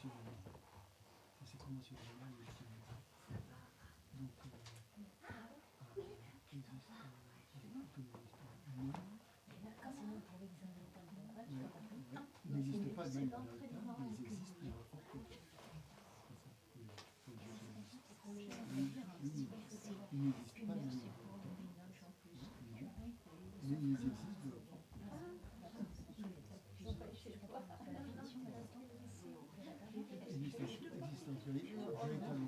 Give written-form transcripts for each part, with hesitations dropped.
conventionnellement. Ça, c'est conventionnellement légitime. Donc, existe non. Quand c'est non pour l'existence véritable de la vache, Il n'existe pas de manière véritable, mais ils existent de leur propre côté. C'est ça. Ils n'existent pas de manière véritable, mais ils existent de leur propre côté. Existence véritable,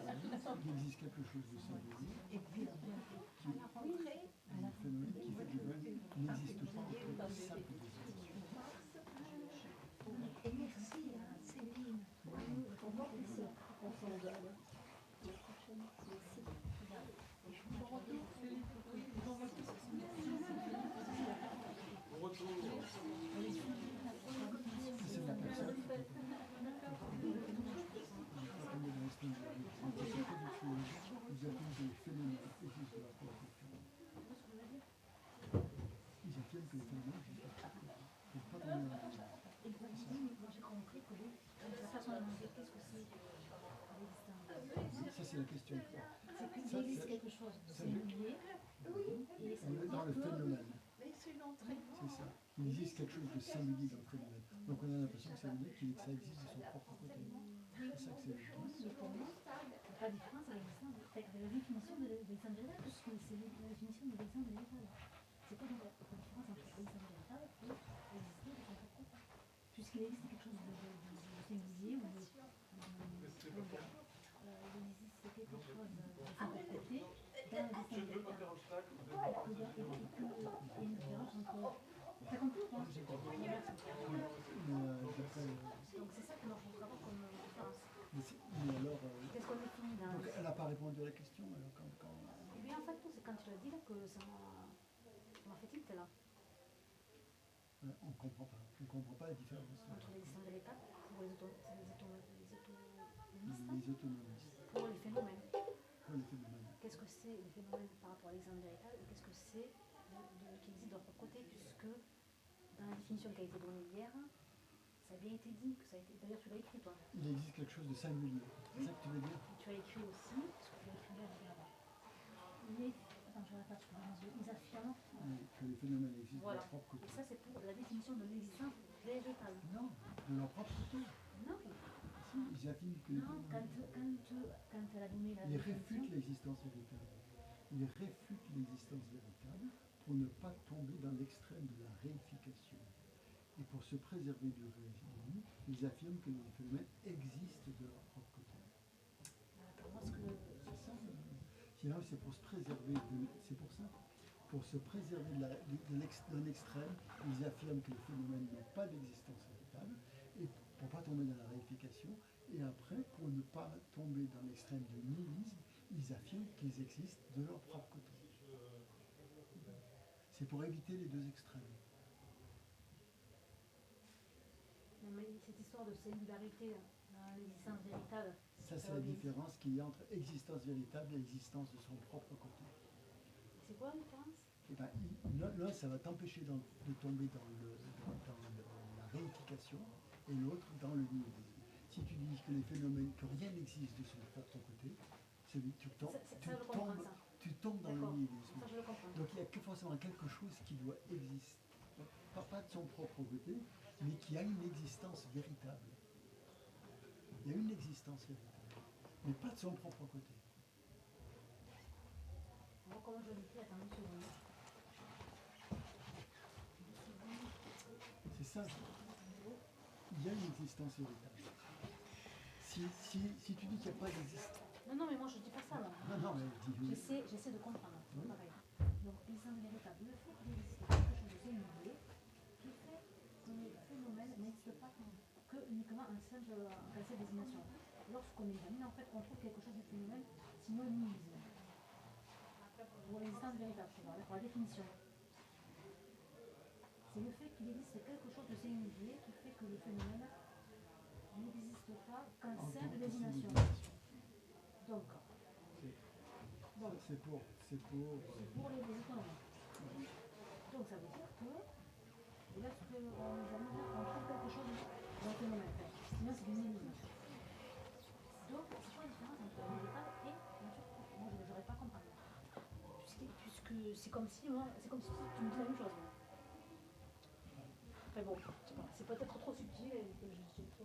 il existe quelque chose de singulier, un phénomène qui fait que le phénomène n'existe pas en tant que simple désignation. Et merci à Céline. C'est la personne. Ils affirment que les phénomènes existent de leur propre côté. Ils affirment que les phénomènes existent de leur propre côté. Il ne faut pas tomber dans la Moi j'ai compris que la façon de dire qu'est-ce que c'est l'existence. Ça, c'est la question. C'est qu'il existe quelque chose de singulier. Dans le phénomène. C'est ça. Il existe quelque chose de singulier dans le phénomène. Donc on a l'impression que ça veut dire que ça existe de son propre côté. C'est ça que c'est. Pour moi, il n'y a pas de différence avec la définition de l'existence véritable, puisque c'est la définition de l'existence véritable. C'est quoi donc la différence entre l'existence véritable et exister de son propre côté? Puisqu'il existe quelque chose de singulier ou il existe quelque chose de son propre côté dans l'existence véritable. Il y a une différence entre... T'as compris ou pas? Donc c'est ça que moi je ne vois pas comme différence. Mais alors, qu'est-ce qu'on définit dans... Donc elle n'a pas répondu à la question alors quand... Eh bien en fait, c'est quand tu l'as dit là que ça m'a fait tilt là. On ne comprend pas. On ne comprend pas la différence. Entre l'existence véritable pour les autonomistes. Pour les phénomènes. Qu'est-ce que c'est les phénomènes par rapport à l'existence véritable et qu'est-ce que c'est qui existe de leur propre côté, puisque dans la définition qui a été donnée hier, ça a bien été dit, que ça a été... D'ailleurs tu l'as écrit toi. Il existe quelque chose de singulier. C'est ça que tu veux dire? Tu as écrit aussi, parce que tu l'as écrit là, regarde. Attends, je regarde, tu vois, ils affirment que les phénomènes existent de leur propre côté. Et ça c'est pour la définition de l'existence véritable. Non, de leur propre côté. Non. Si, ils affirment que... Non, quand elle a donné la Ils réfutent l'existence véritable. Ils réfutent l'existence véritable pour ne pas tomber dans l'extrême de la réification. Et pour se préserver du résidu, ils affirment que les phénomènes existent de leur propre côté. Pour moi, c'est ça. Sinon, c'est pour se préserver c'est pour ça. Pour se préserver d'un extrême, ils affirment que les phénomènes n'ont pas d'existence véritable, et pour ne pas tomber dans la réification, et après, pour ne pas tomber dans l'extrême du nihilisme, ils affirment qu'ils existent de leur propre côté. C'est pour éviter les deux extrêmes. Mais cette histoire de singularité dans l'existence véritable... Ça, c'est la différence qu'il y a entre existence véritable et existence de son propre côté. C'est quoi la différence? Eh ben, l'un, ça va t'empêcher de tomber dans la réification, et l'autre dans le nihilisme. Si tu dis que les phénomènes, que rien n'existe de son propre côté, tu tombes dans le nihilisme. Ça, je le comprends. Donc il y a forcément quelque chose qui doit exister, pas de son propre côté, mais qui a une existence véritable. Il y a une existence véritable, mais pas de son propre côté. Moi, comment je l'écris? Attends une seconde. C'est ça. Il y a une existence véritable. Si tu dis qu'il n'y a pas d'existence... Non, mais moi je dis pas ça là. Non, mais dis-le. J'essaie de comprendre. Oui. Pareil. Donc, l'existence véritable, le fait qu'il existe quelque chose de singulier qui fait que le phénomène n'existe pas que uniquement en simple désignation. Lorsqu'on examine, en fait, on trouve quelque chose du phénomène synonymisme. Pour l'existence véritable, pour la définition. C'est le fait qu'il existe quelque chose de singulier qui fait que le phénomène n'existe pas qu'en simple désignation. Donc, c'est pour les autonomes. Donc ça veut dire que lorsque on trouve quelque chose dans le phénomène, sinon c'est du nihilisme. C'est quoi la différence entre la végétale et la nature proche? Moi, je n'aurais pas compris. Puisque c'est comme si, moi, c'est comme si tu me dis la même chose. Moi. Enfin bon, c'est peut-être trop subtil et que je suis trop.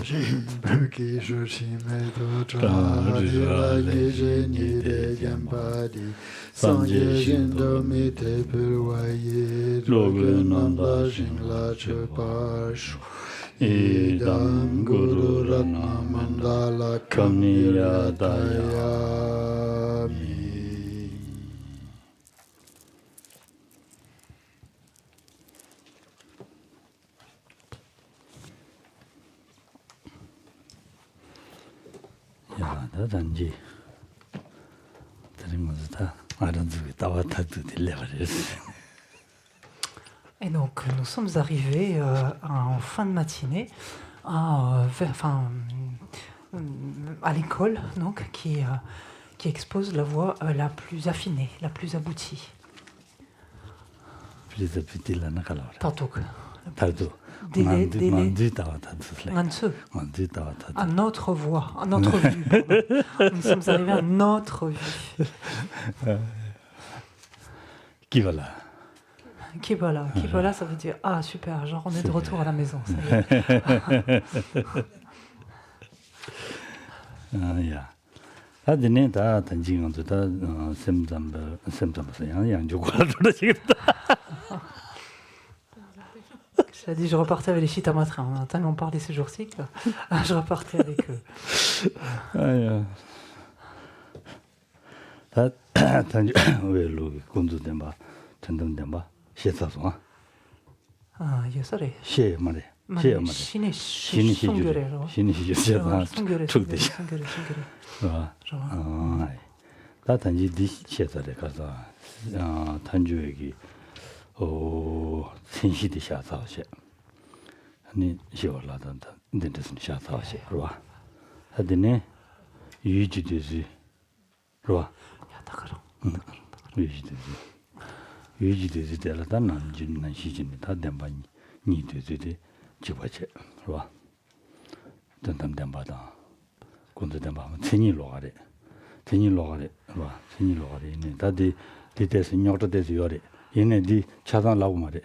Buki Shushime Totra Rirage Jeni De Gempadi Sanje Shindo Mite Purwaye Drogen Nanda Shingla Chupashu Idam Guru Ratna Mandala Kamira Dayami. Et donc, nous sommes arrivés en fin de matinée à l'école, donc, qui expose la voie la plus affinée, la plus aboutie. Tantôt. À notre voie, à notre vue. Nous sommes arrivés à notre vue. Qui voilà? Qui voilà, ça veut dire ah super, genre on est de retour à la maison. Ça y est. Je dit, je repartais avec les Chitamatras. On a tellement parlé ces jours-ci que je repartais avec eux. 아니 시월라던다 인데스는 샤타와시 그러와 하더니 유지되지 그러와 야다가로 유지되지 되라다 남진난 시진이 다 된바니 니되지 지바체 그러와 던담담바다 군도담바 천일로가래 그러와 천일로가래네 다디 디테스 녀터데스 요래 얘네디 차단라고 말해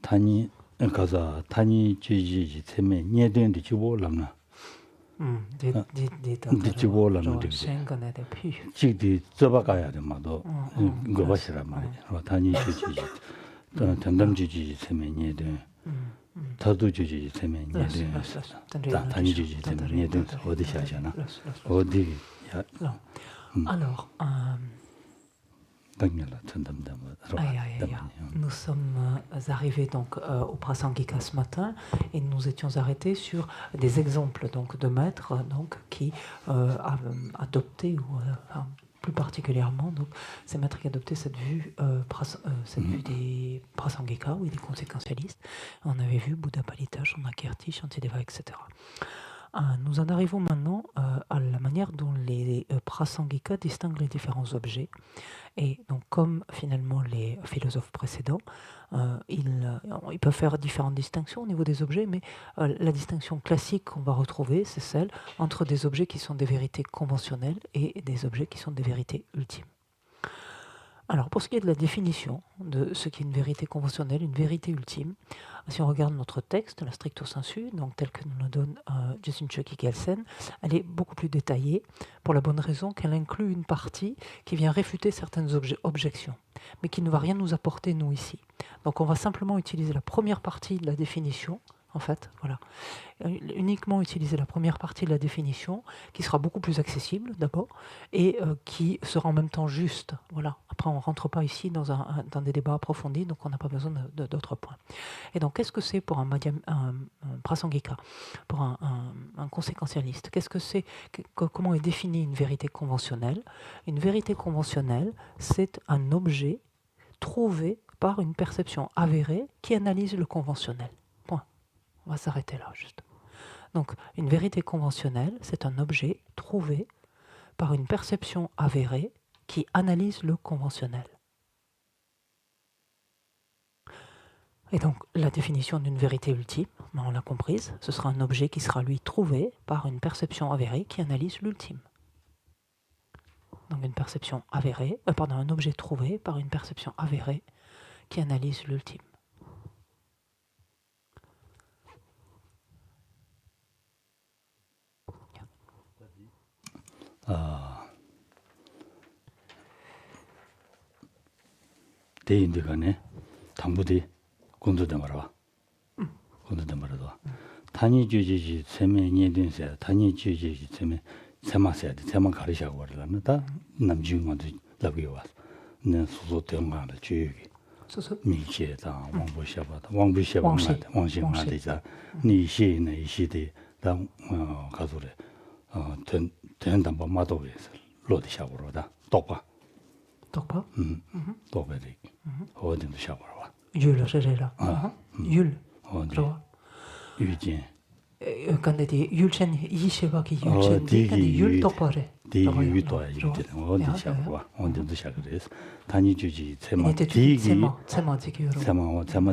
단이 가자 단이 지지 세메 녀된디 지보람나 지보람나 생각나대 피 지디 접어가야 돼 마도 그거 봐시라 말이야 단이 지지 전담지지 세메 녀된 다도 지지 세메 녀된 단이 지지 세메 녀된 어디 샤잖아 어디 야 alors nous sommes arrivés donc au Prasangika ce matin et nous étions arrêtés sur des exemples donc de maîtres donc qui adoptaient ou plus particulièrement donc ces maîtres qui adoptaient cette vue vue des Prasangika ou des conséquentialistes. On avait vu Bouddha Palita, Shanakirti, Shantideva, etc. Nous en arrivons maintenant à la manière dont les Prasangika distinguent les différents objets. Et donc, comme finalement les philosophes précédents, ils peuvent faire différentes distinctions au niveau des objets, mais la distinction classique qu'on va retrouver, c'est celle entre des objets qui sont des vérités conventionnelles et des objets qui sont des vérités ultimes. Alors, pour ce qui est de la définition de ce qui est une vérité conventionnelle, une vérité ultime, si on regarde notre texte, la stricto sensu, donc tel que nous le donne Jessun Chökyi Gyaltsen, elle est beaucoup plus détaillée pour la bonne raison qu'elle inclut une partie qui vient réfuter certaines objections, mais qui ne va rien nous apporter, nous, ici. Donc, on va simplement utiliser la première partie de la définition, en fait, voilà. Uniquement utiliser la première partie de la définition, qui sera beaucoup plus accessible d'abord, et qui sera en même temps juste. Voilà. Après, on ne rentre pas ici dans des débats approfondis, donc on n'a pas besoin d'autres points. Et donc, qu'est-ce que c'est pour un prasangika, pour un conséquentialiste? Qu'est-ce que c'est? Comment est définie une vérité conventionnelle? Une vérité conventionnelle, c'est un objet trouvé par une perception avérée qui analyse le conventionnel. On va s'arrêter là, juste. Donc, une vérité conventionnelle, c'est un objet trouvé par une perception avérée qui analyse le conventionnel. Et donc, la définition d'une vérité ultime, on l'a comprise, ce sera un objet qui sera, lui, trouvé par une perception avérée qui analyse l'ultime. Donc, un objet trouvé par une perception avérée qui analyse l'ultime. 대인들간에 당부디 군도대 말아. 군도대 말아도. 단위 주지지 세매 년된세 단위 주지지 세매 세마세야 돼. 세마 가르샤고 그러는다. 남중한테 라비고 왔어. 내 소소 대응하는 주의. 소소 미시다 왕부샤바다. 왕부샤바다. 왕신한테자. 니시네 이시데 당 가소래. 된단 뭐 마도에서 로디샤고로다. 똑바. 똑바? 똑바리. 어딘도 샤고로와. Yul, c'est là. Yul. 유진. Quand on dit Yulchen, Yisheba qui Yulchen, quand on dit Yul topare. 디유도 어디 샤고와. 어딘도 샤고레스. 단위 주지 세마 디기. 세마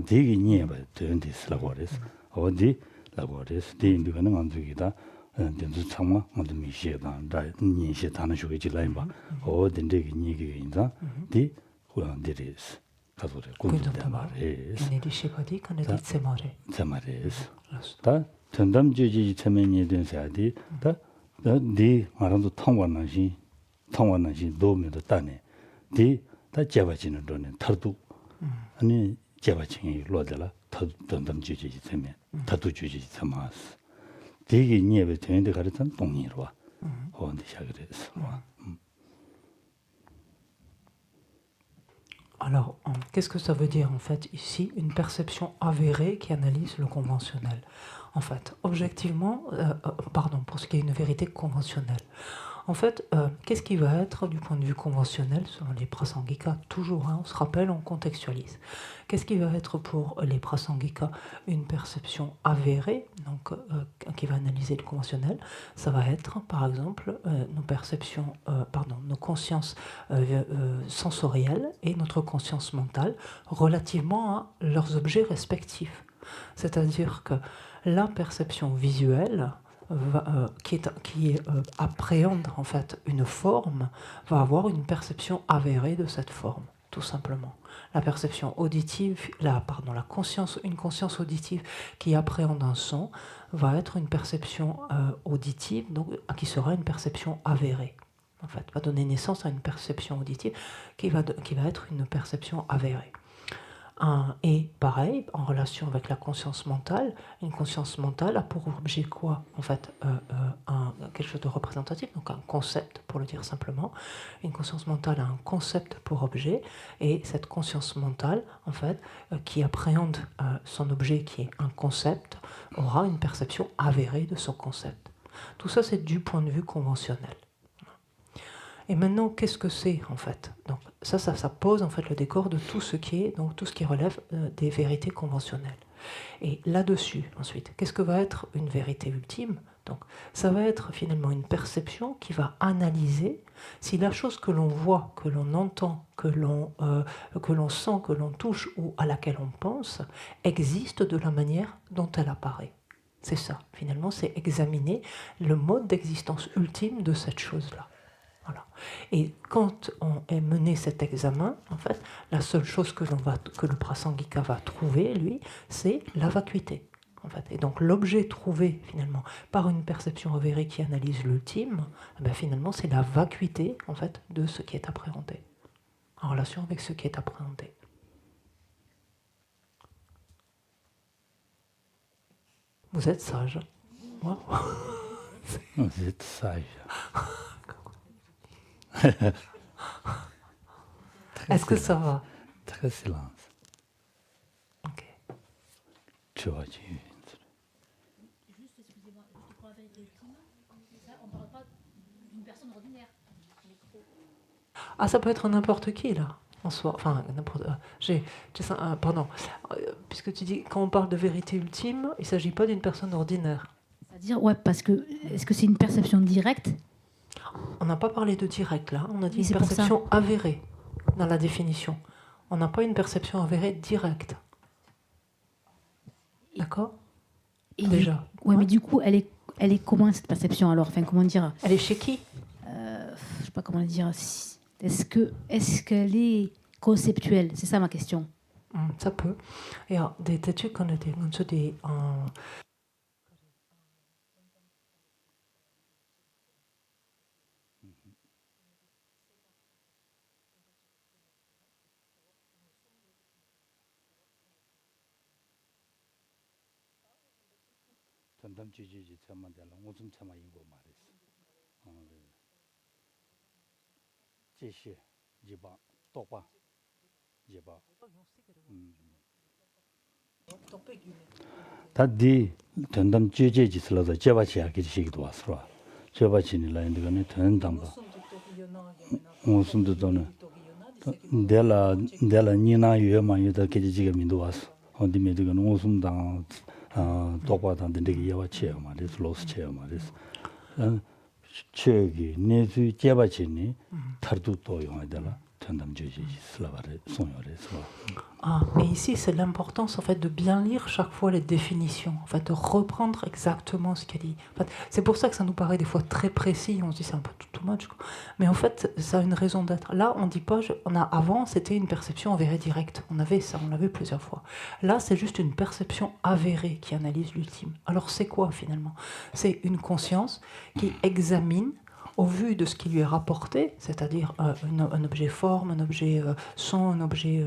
디기 니에바 된디스라고 그랬어. 어디 라고 그랬어. 디인들은 안 되기다. 된도 참마 모두 미시에다. 다 니시 다는 쇼게 질라임바. 어딘데 니게 인자. 디 고란데레스. 가소레 군도대 말에. Ne dice pas dit quand on dit semare. 세마레스. 다 전담주지 체면이 된 사야디. 네 말도 통원나시 도면도 따네. 다 제바지는 돈에 타도 아니 제바칭이 로들라 전담주지 체면 타도 주지 체마스. 되게 니에베 되는데 가르쳤던 동의로 와. 어디 시작했어. Alors, qu'est-ce que ça veut dire en fait ici? Une perception avérée qui analyse le conventionnel. En fait, objectivement, pour ce qui est une vérité conventionnelle. En fait, qu'est-ce qui va être du point de vue conventionnel selon les prasangika? Toujours, on se rappelle, on contextualise. Qu'est-ce qui va être pour les prasangika une perception avérée, donc qui va analyser le conventionnel? Ça va être, par exemple, nos perceptions, nos consciences sensorielles et notre conscience mentale relativement à leurs objets respectifs. C'est-à-dire que la perception visuelle qui appréhende en fait une forme va avoir une perception avérée de cette forme, tout simplement. La perception auditive, une conscience auditive qui appréhende un son va être une perception auditive, donc qui sera une perception avérée. En fait, va donner naissance à une perception auditive qui va être une perception avérée. Et pareil, en relation avec la conscience mentale, une conscience mentale a pour objet quoi? En fait, quelque chose de représentatif, donc un concept, pour le dire simplement. Une conscience mentale a un concept pour objet, et cette conscience mentale, en fait, qui appréhende son objet, qui est un concept, aura une perception avérée de son concept. Tout ça, c'est du point de vue conventionnel. Et maintenant, qu'est-ce que c'est en fait? Donc ça pose en fait le décor de tout ce qui relève des vérités conventionnelles. Et là-dessus, ensuite, qu'est-ce que va être une vérité ultime? Donc ça va être finalement une perception qui va analyser si la chose que l'on voit, que l'on entend, que l'on sent, que l'on touche ou à laquelle on pense existe de la manière dont elle apparaît. C'est ça, finalement, c'est examiner le mode d'existence ultime de cette chose-là. Voilà. Et quand on est mené cet examen, en fait, la seule chose que le prasangika va trouver, lui, c'est la vacuité. En fait. Et donc l'objet trouvé, finalement, par une perception avérée qui analyse l'ultime, finalement, c'est la vacuité, en fait, de ce qui est appréhendé, en relation avec ce qui est appréhendé. Vous êtes sage. Wow. Vous êtes sage. Est-ce que ça va? Très silence. Ok. Tu vois, Juste, excusez-moi, juste pour la vérité ultime, on ne parle pas d'une personne ordinaire. Ah, ça peut être n'importe qui, là, en soi. Enfin, n'importe... pardon. Puisque tu dis, quand on parle de vérité ultime, il ne s'agit pas d'une personne ordinaire. C'est-à-dire, ouais, parce que, est-ce que c'est une perception directe? On n'a pas parlé de direct, là. On a dit une perception avérée, dans la définition. On n'a pas une perception avérée directe. D'accord? Déjà. Ouais, mais du coup, elle est comment, cette perception, alors? Enfin, comment dire? Elle est chez qui? Je sais pas comment dire. Est-ce qu'elle est conceptuelle? C'est ça ma question. Ça peut. Ja, det tycker jag det är det. 전담주지 참만들 무슨 참아 인고 말했어. 제시 지바 똑바 지바 다디 전담주지 지슬어서 제바치 하기시기도 왔어. 제바치니 라인드가네 전담바 무슨도 돈은 데라 니나 유에만 계지지가 민도 왔어. 어디 메드가 무슨당 똑바단데 되게 예와치요 말이스 로스치요 말이스 최기 내주 제바치니 타르도 또 용하더라 전담주지 슬라바레 송요레서. Et ici, c'est l'importance en fait de bien lire chaque fois les définitions, en fait de reprendre exactement ce qu'elle dit. En fait, c'est pour ça que ça nous paraît des fois très précis. On se dit c'est un peu too much, quoi. Mais en fait, ça a une raison d'être. Là, on dit pas. Avant, c'était une perception avérée directe. On avait ça, on l'a vu plusieurs fois. Là, c'est juste une perception avérée qui analyse l'ultime. Alors, c'est quoi finalement? C'est une conscience qui examine au vu de ce qui lui est rapporté, c'est-à-dire un objet forme, un objet son, un objet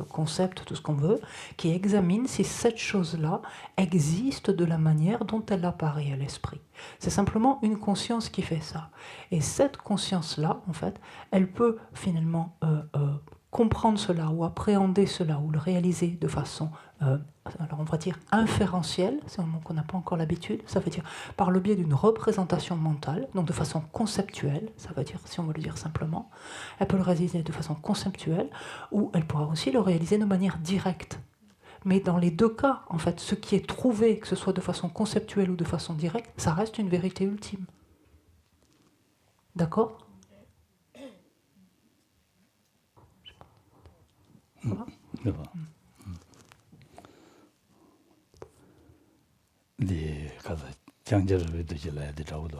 concept, tout ce qu'on veut, qui examine si cette chose-là existe de la manière dont elle apparaît à l'esprit. C'est simplement une conscience qui fait ça. Et cette conscience-là, en fait, elle peut finalement comprendre cela ou appréhender cela ou le réaliser de façon, alors on va dire inférentielle, c'est un mot qu'on n'a pas encore l'habitude, ça veut dire par le biais d'une représentation mentale, donc de façon conceptuelle, ça veut dire, si on veut le dire simplement, elle peut le réaliser de façon conceptuelle ou elle pourra aussi le réaliser de manière directe. Mais dans les deux cas, en fait, ce qui est trouvé, que ce soit de façon conceptuelle ou de façon directe, ça reste une vérité ultime. D'accord ? 네 가서 장제를 왜 드실래야 돼 저거도.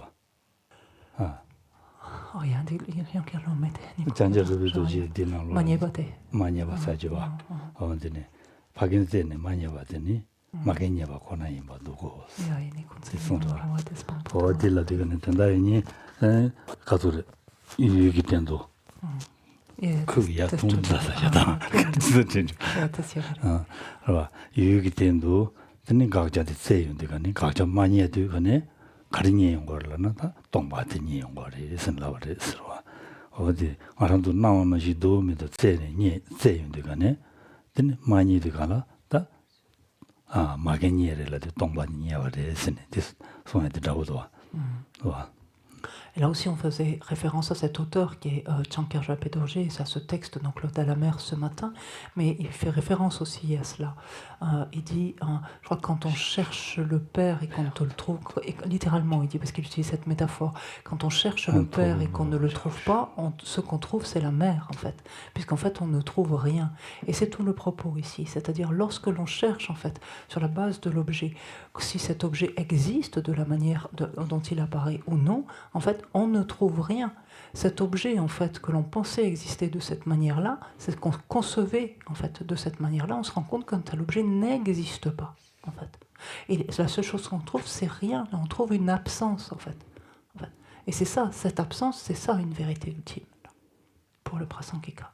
Rien de rien qui le mette. 장제를 왜 드실 되는 많이 해봤대. 많이 해봤어요. 어디네 박인세네 많이 해봤더니 막연히 봐 고난이 뭐 누구. 야이니 콘세프트로 어디라 되는 된다니 가서 이기 된도. 그게 통자사잖아. 그래서 진짜. 봐. 이기 된도 드는 각자의 세윤데가니 각자 많이 해도 거네 가리니 연거라나 다 동바드니 연거리 선라버스로 어디 아람도 나오는 시도 메도 세네 세윤데가네 드는 많이 되가라 다 마게니에라도 동바드니 야버리 선네 손에 들어오도 와. Et là aussi, on faisait référence à cet auteur qui est Tsankar Pedorje, et c'est à ce texte, donc l'Ode à la mer ce matin, mais il fait référence aussi à cela. Il dit, je crois que quand on cherche le Père et qu'on ne le trouve, et littéralement, il dit, parce qu'il utilise cette métaphore, quand on cherche le Père et qu'on ne le trouve pas, ce qu'on trouve, c'est la mer, en fait, puisqu'en fait, on ne trouve rien. Et c'est tout le propos ici, c'est-à-dire lorsque l'on cherche, en fait, sur la base de l'objet, si cet objet existe de la manière dont il apparaît ou non, en fait, on ne trouve rien. Cet objet, en fait, que l'on pensait exister de cette manière-là, c'est qu'on concevait, en fait, de cette manière-là, on se rend compte qu'un tel objet n'existe pas, en fait. Et la seule chose qu'on trouve, c'est rien. On trouve une absence, en fait. Et c'est ça, cette absence, c'est ça une vérité ultime, là, pour le Prasangika.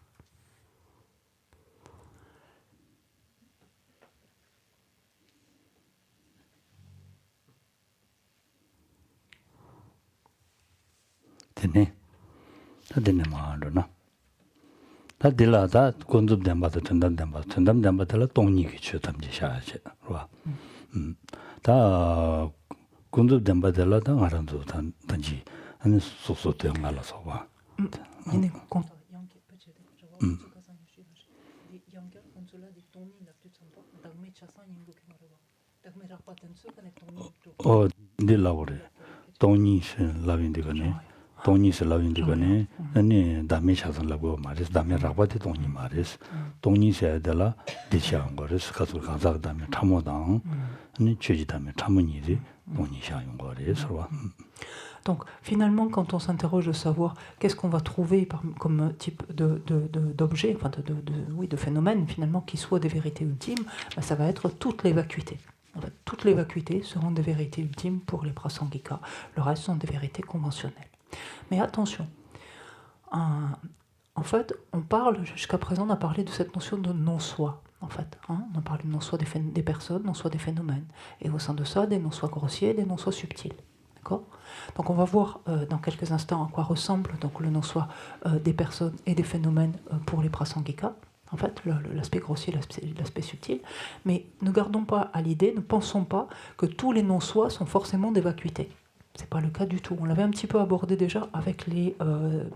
되네. 다 되네 말로나. 다 들라다 건접 담바다 전담 담바들 동니기 주담지 샤지. 봐. 다 건접 담바들라다 알아도 단지 하는 소소도 말아서 봐. 얘네 건 딜라고래. 동니스 라빈데가네. 동니스 라빈데가네. 아니 담에 샤선라고 말해서 담에 라바데 동니 말해서 동니스에 달라 대시한 거를 가서 가서 담에 참모당 아니 최지 담에 참문이지 동니샤용 거래서. Donc finalement, quand on s'interroge de savoir qu'est-ce qu'on va trouver comme type d'objet, enfin de phénomène finalement qui soit des vérités ultimes, ben ça va être toute les vacuités. En fait, toutes les vacuités seront des vérités ultimes pour les prasangika. Le reste sont des vérités conventionnelles. Mais attention, en fait, jusqu'à présent, on a parlé de cette notion de non-soi. en fait. On a parlé de non-soi des personnes, non-soi des phénomènes. Et au sein de ça, des non-soi grossiers, des non-soi subtils. D'accord ? Donc on va voir dans quelques instants à quoi ressemble donc, le non-soi des personnes et des phénomènes pour les prasangika. En fait, l'aspect grossier, l'aspect subtil. Mais ne gardons pas à l'idée, ne pensons pas que tous les non-soi sont forcément des vacuités. Ce n'est pas le cas du tout. On l'avait un petit peu abordé déjà avec les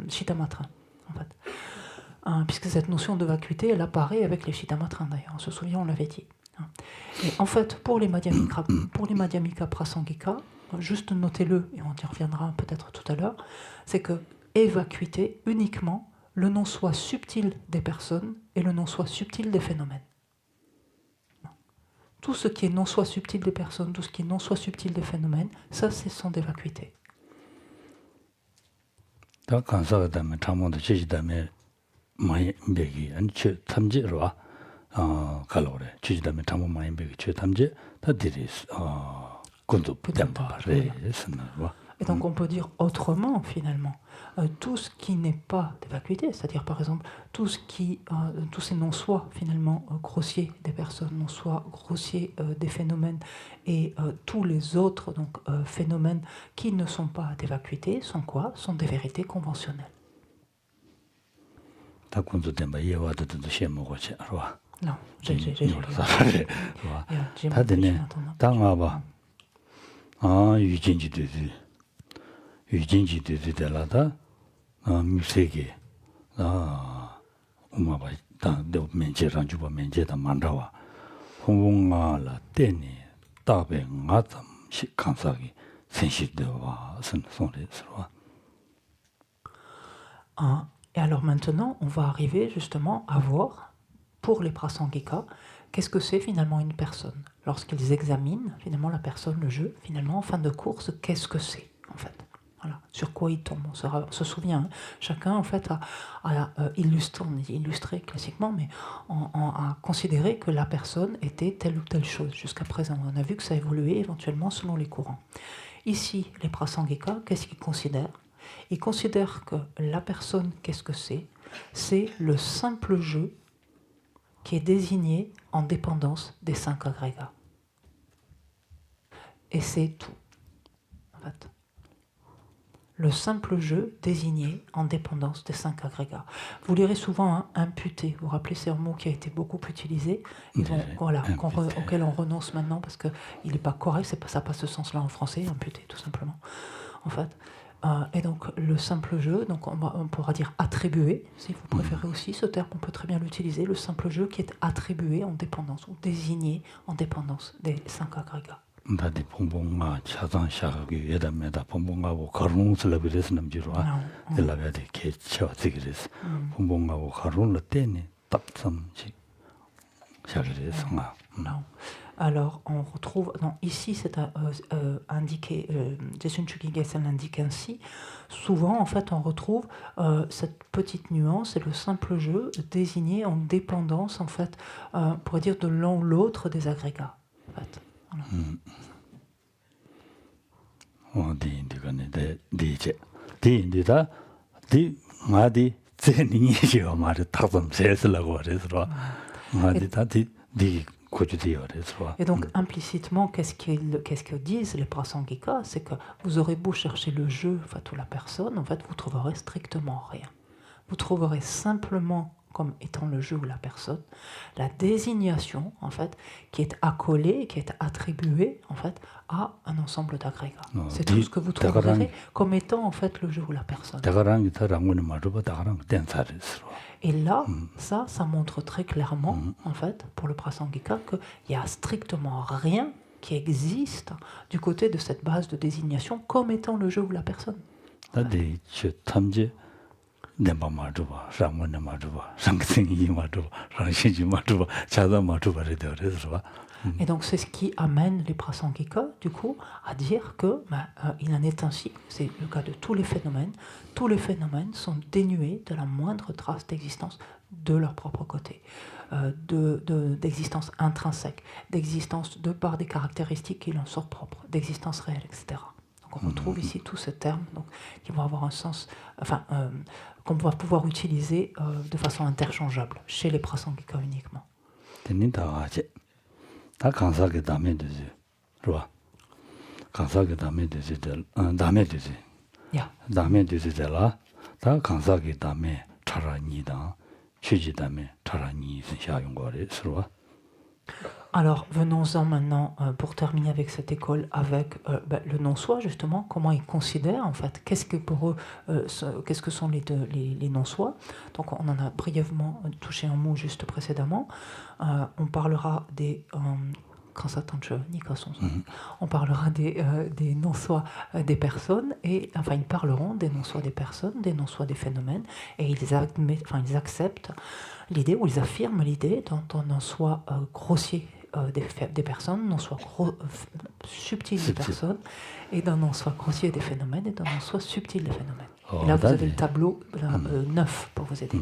Chittamatras, en fait. Puisque cette notion de vacuité, elle apparaît avec les Chittamatras d'ailleurs. On se souvient, on l'avait dit. Et en fait, pour les Madhyamika Prasangika, juste notez-le, et on y reviendra peut-être tout à l'heure, c'est que est vacuité uniquement le non-soi subtil des personnes et le non-soi subtil des phénomènes. Tout ce qui est non-soi subtil des personnes, tout ce qui est non-soi subtil des phénomènes, ça, ce sont des vacuités. Et donc on peut dire autrement finalement, tout ce qui n'est pas des vacuités, c'est-à-dire par exemple tous ces non-soi finalement grossiers des personnes, non-soi grossiers des phénomènes et tous les autres donc, phénomènes qui ne sont pas des vacuités sont quoi ? Sont des vérités conventionnelles. Non, j'ai 유진지 되더라다 미세게 엄마가 다 면제랑 주고 면제다 만다와 홍봉아라 때니 답에 맞음 감사기 sensibil와 손손에서. Et alors maintenant, on va arriver justement à voir, pour les prasangika, qu'est-ce que c'est finalement une personne. Lorsqu'ils examinent finalement la personne, le jeu, finalement en fin de course, qu'est-ce que c'est en fait. Voilà, sur quoi il tombe. On se souvient, chacun en fait a illustré classiquement, mais a considéré que la personne était telle ou telle chose jusqu'à présent. On a vu que ça évoluait éventuellement selon les courants. Ici, les prasangika, qu'est-ce qu'ils considèrent ? Ils considèrent que la personne, qu'est-ce que c'est ? C'est le simple jeu qui est désigné en dépendance des 5 agrégats. Et c'est tout, en fait. Le simple jeu désigné en dépendance des 5 agrégats. Vous lirez souvent imputé. Vous vous rappelez, c'est un mot qui a été beaucoup utilisé, et donc, voilà, auquel on renonce maintenant parce qu'il n'est pas correct, ça n'a pas ce sens-là en français, imputé tout simplement. En fait. Et donc le simple jeu, donc on pourra dire attribué, si vous préférez aussi ce terme, on peut très bien l'utiliser, le simple jeu qui est attribué en dépendance ou désigné en dépendance des 5 agrégats. 다들 봉봉아 차장샤기 예담에다 봉봉하고 가run을 그래서 남지로와 될라베데 개쳐 지그래서 봉봉하고 가run을 때니 답sam지 샤기래서 Alors, on retrouve, non, ici c'est indiqué, Jesun Chugi Geshen l'indique ainsi. Souvent, en fait, on retrouve cette petite nuance et le simple jeu désigné en dépendance, en fait, on pourrait dire de l'un ou l'autre des agrégats. En fait. Et donc, implicitement, qu'est-ce que disent les prasangika ? C'est que vous aurez beau chercher le jeu, en fait, ou la personne, en fait, vous trouverez strictement rien. Vous trouverez simplement, comme étant le jeu ou la personne, la désignation, en fait, qui est accolée, qui est attribuée, en fait, à un ensemble d'agrégats. C'est tout ce que vous trouverez comme étant, en fait, le jeu ou la personne. Et là, ça montre très clairement, en fait, pour le prasangika, qu'il n'y a strictement rien qui existe du côté de cette base de désignation comme étant le jeu ou la personne. Et donc c'est ce qui amène les prasangika, du coup, à dire que il en est ainsi, c'est le cas de tous les phénomènes sont dénués de la moindre trace d'existence de leur propre côté, d'existence intrinsèque, d'existence de par des caractéristiques qui leur sont propres, d'existence réelle, etc. Donc on retrouve ici tous ces termes donc, qui vont avoir un sens, qu'on va pouvoir utiliser de façon interchangeable chez les prasangika uniquement. 되는 다 하지. 다 강사게 담에 되지. 그봐. 강사게 담에 되지. 담에 되지. 야. 담에 되지라. 다 강사게 담에 차라니다. 취지 담에 차라니 사용 거래 서로. Alors, venons-en maintenant, pour terminer avec cette école, avec le non-soi, justement, comment ils considèrent, en fait, qu'est-ce que pour eux, qu'est-ce que sont les non-soi. Donc, on en a brièvement touché un mot juste précédemment. On parlera des... on parlera des non-soi des personnes, et enfin, ils parleront des non-soi des personnes, des non-soi des phénomènes, et ils acceptent l'idée, ou ils affirment l'idée d'un non-soi grossier des personnes, non-soi subtil des personnes, et d'un non-soi grossier des phénomènes, et d'un non-soi subtil des phénomènes. Et là, vous avez le tableau 9 pour vous aider.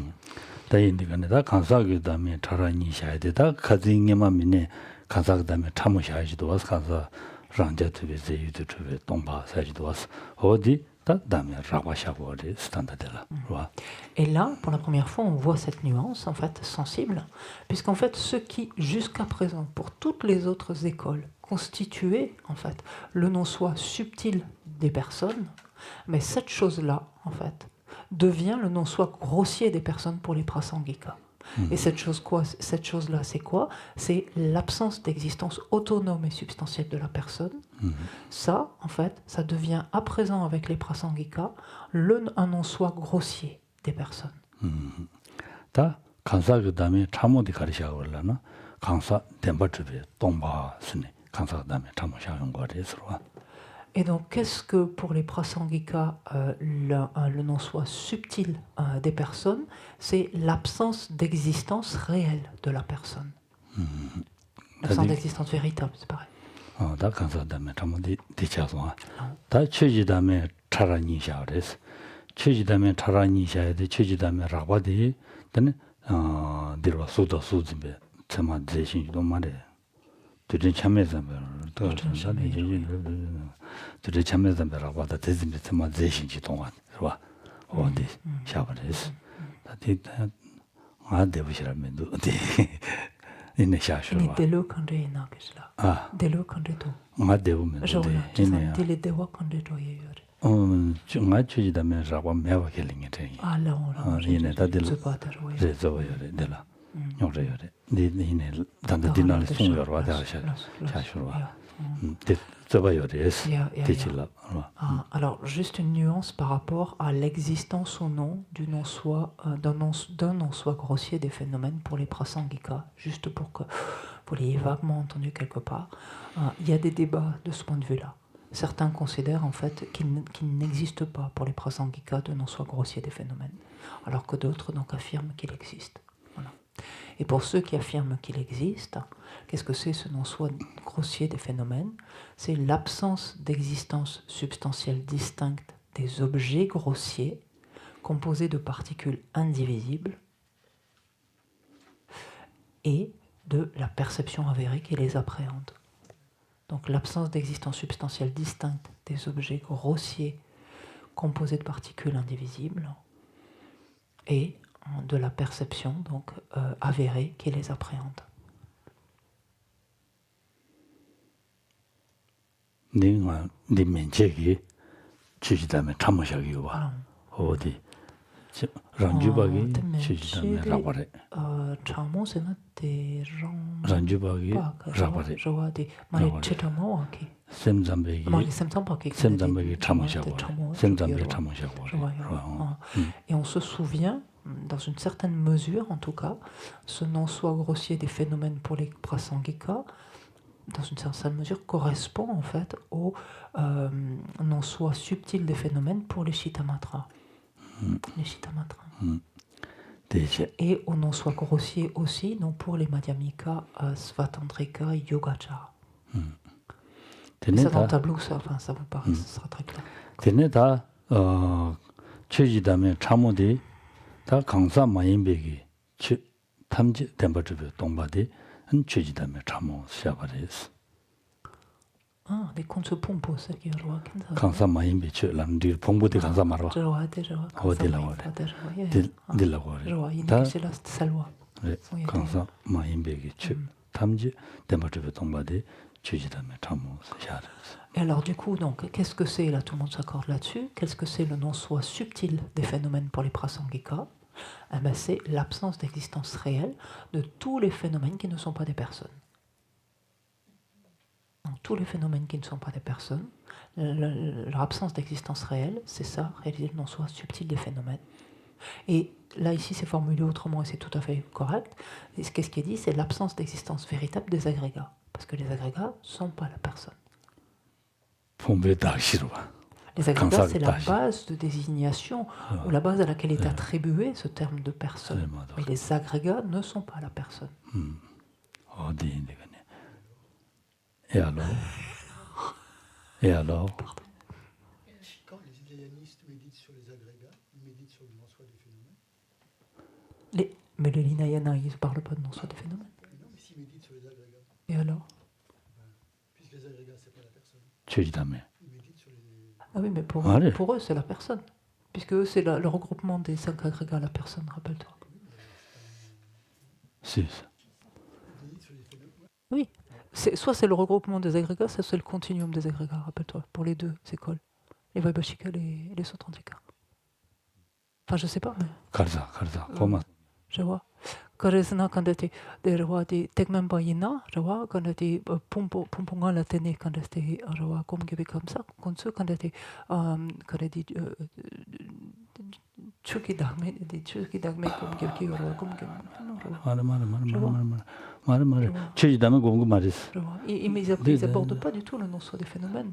간사그다음에 참으셔야지도 와서 간사 랑자트베 제유트베 동바 사지도 와서 어디 다 다음에 라바샤고리 스탠다드라. Et là, pour la première fois, on voit cette nuance en fait sensible, puisqu'en fait, ce qui jusqu'à présent, pour toutes les autres écoles, constituait en fait le non-soi subtil des personnes, mais cette chose-là, en fait, devient le non-soi grossier des personnes pour les prasangika. Et cette chose-là, c'est quoi? C'est l'absence d'existence autonome et substantielle de la personne. Ça, en fait, ça devient à présent avec les prasangika un non-soi grossier des personnes. 다 간사 그다음에 참모디 가르쳐 올라나 간사 덴바트베 동바스네 간사 그다음에 참모샤는 거래서. Et donc, qu'est-ce que pour les prasangika, le non-soi subtil des personnes? C'est l'absence d'existence réelle de la personne. L'absence d'existence véritable, c'est pareil. 다 간사다음에 참모디 대차서. 다 최지다음에 차라니샤레스. 최지다음에 차라니샤야 돼. 최지다음에 라바디. 근데 들어 소도 소즈베. 참아 제신도 말해. 들은 참에서 또 전산에 들은 참에서 라바다 대진비 참아 제신지 동안. 그봐. 어디 샤버레스. 다디 아 대부시라면 어디 이네 샤슈라. 이네 데로 컨데 나게슬라. 아. 데로 컨데 도. 마 대우면 돼. 이네 딜레 데와 컨데 도예요. 중앙 주지다면 라고 매와 켈링이 돼. 아, 라오라. 이네 다들 제저요래 되라. 요래요래. 이네 단다 디날 송여로 와다 샤슈라. Alors, juste une nuance par rapport à l'existence ou non du non-soi, d'un non-soi grossier des phénomènes pour les prasangika, juste pour que vous l'ayez vaguement entendu quelque part. Il y a des débats de ce point de vue-là. Certains considèrent en fait qu'il n'existe pas pour les prasangika de non-soi grossier des phénomènes, alors que d'autres donc affirment qu'il existe. Voilà. Et pour ceux qui affirment qu'il existe, qu'est-ce que c'est ce non-soi grossier des phénomènes? C'est l'absence d'existence substantielle distincte des objets grossiers composés de particules indivisibles et de la perception avérée qui les appréhende. Donc l'absence d'existence substantielle distincte des objets grossiers composés de particules indivisibles et de la perception donc avérée qui les appréhende. 네 면책이 주지다면 참으셔기와 어디 란주박이 주지다면 라바레 참모세나 대 란주박이 라바레 저와디 마리 체타모와키 샘잠베기 참으셔고 샘잠베 참으셔고. Et on se souvient, dans une certaine mesure en tout cas, ce non-soi grossier des phénomènes pour les prasangika, dans une certaine mesure, correspond en fait au non-soi subtil des phénomènes pour les Chittamatras. Les Chittamatras. Et au non-soi grossier aussi, donc pour les Madhyamika, Svatandrika, Yogacara. Ça dans le tableau, ça vous paraît, ça sera très clair. 되네다 최지다면 참모디 다 강사 마인베기 탐지 덴버트베 동바디 한 최지다면 참모 시작하랬어. des comptes se pompent ça qui est 강사 마인베 람디 봉부디 강사 말아. 어디라고 그래. 딜라고 그래. c'est la loi. 강사 마인베기 탐지 대마주베 동바데 주지다면 참모 샤르. Et alors du coup, donc, qu'est-ce que c'est, là tout le monde s'accorde là-dessus, qu'est-ce que c'est le non-soi subtil des phénomènes pour les prasangika? Eh ben, c'est l'absence d'existence réelle de tous les phénomènes qui ne sont pas des personnes. Donc, tous les phénomènes qui ne sont pas des personnes, leur absence d'existence réelle, c'est ça, réaliser le non-soi subtil des phénomènes. Et là, ici, c'est formulé autrement et c'est tout à fait correct. Et qu'est-ce qui est dit? C'est l'absence d'existence véritable des agrégats. Parce que les agrégats ne sont pas la personne. Les agrégats, c'est la base de désignation, ou la base à laquelle est attribué ce terme de personne. Mais les agrégats ne sont pas la personne. Et alors? Et alors? Quand les idéalistes méditent sur les agrégats, ils méditent sur le non-soi des phénomènes. Mais les Linayana, ils ne parlent pas de non-soi des phénomènes. Non, mais s'ils méditent sur les agrégats. Et alors? Puisque les agrégats, c'est pas la personne. Ils méditent sur les... Ah oui, mais pour eux, c'est la personne. Puisque eux, c'est le regroupement des 5 agrégats, la personne, rappelle-toi. C'est ça. Ils méditent sur les phénomènes. Oui. Soit c'est le regroupement des agrégats, soit c'est le continuum des agrégats, rappelle-toi, pour les deux écoles, les Vaibhashika et les Sautantrika. Enfin, je sais pas, mais... Karza, comment? Je vois. Karezna, quand était des rois des Tegmenbayina, je vois, quand était Pumpunga la Tene, quand était, je vois, comme ça, quand était, Chuki Dagme, comme quelqu'un, comme ils n'abordent pas du tout le non-soi des phénomènes.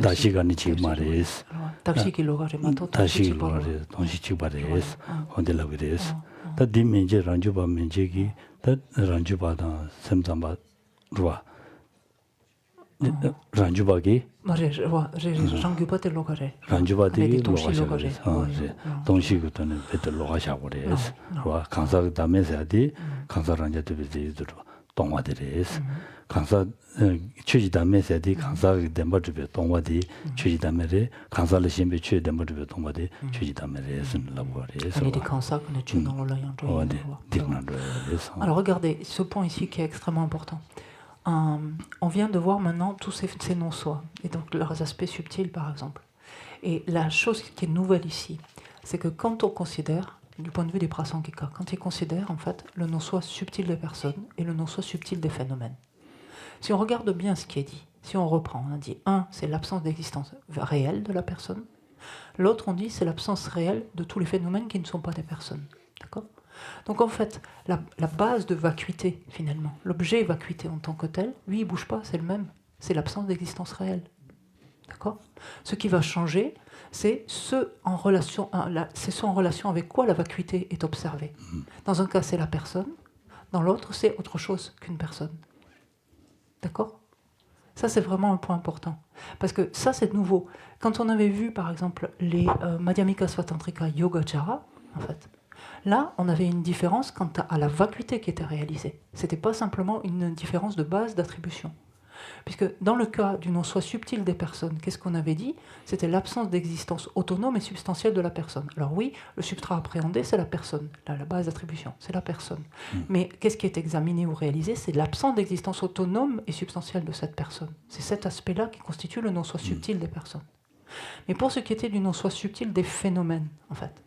다시간이 지금 말이스. 다시 말이스. 혼들라비레스. 다 디멘제 란주바 menjegi 다 란주바다 샘잠바 루아. 란주바기 란주바데 로가레. 란주바데 로가샤레. 동시부터는 베들 로가샤고레스. 루아 강사 담에서디 강사 란자드비지도 동화데레스. 강사 취지담에서디 강사가 된버드베 동화디 취지담에레 강사를 심베 취지담버드베 동화디 취지담에레스 라보레스. Alors regardez ce point ici qui est extrêmement important. On vient de voir maintenant tous ces non-soi et donc leurs aspects subtils par exemple. Et la chose qui est nouvelle ici, c'est que quand on considère du point de vue des prasangika, quand ils considèrent en fait le non-soi subtil des personnes et le non-soi subtil des phénomènes. Si on regarde bien ce qui est dit, si on reprend, on a dit un, c'est l'absence d'existence réelle de la personne. L'autre, on dit, c'est l'absence réelle de tous les phénomènes qui ne sont pas des personnes. D'accord ? Donc en fait, la base de vacuité, finalement, l'objet vacuité en tant que tel, lui, il ne bouge pas, c'est le même. C'est l'absence d'existence réelle. D'accord ? Ce qui va changer, c'est ce en relation avec quoi la vacuité est observée. Dans un cas, c'est la personne. Dans l'autre, c'est autre chose qu'une personne. D'accord ? Ça, c'est vraiment un point important. Parce que ça, c'est nouveau. Quand on avait vu, par exemple, les Madhyamika Svatantrika Yogacara, en fait, là, on avait une différence quant à la vacuité qui était réalisée. Ce n'était pas simplement une différence de base d'attribution. Puisque dans le cas du non-soi subtil des personnes, qu'est-ce qu'on avait dit ? C'était l'absence d'existence autonome et substantielle de la personne. Alors oui, le substrat appréhendé, c'est la personne, la base d'attribution, c'est la personne. Mais qu'est-ce qui est examiné ou réalisé ? C'est l'absence d'existence autonome et substantielle de cette personne. C'est cet aspect-là qui constitue le non-soi subtil des personnes. Mais pour ce qui était du non-soi subtil des phénomènes, en fait,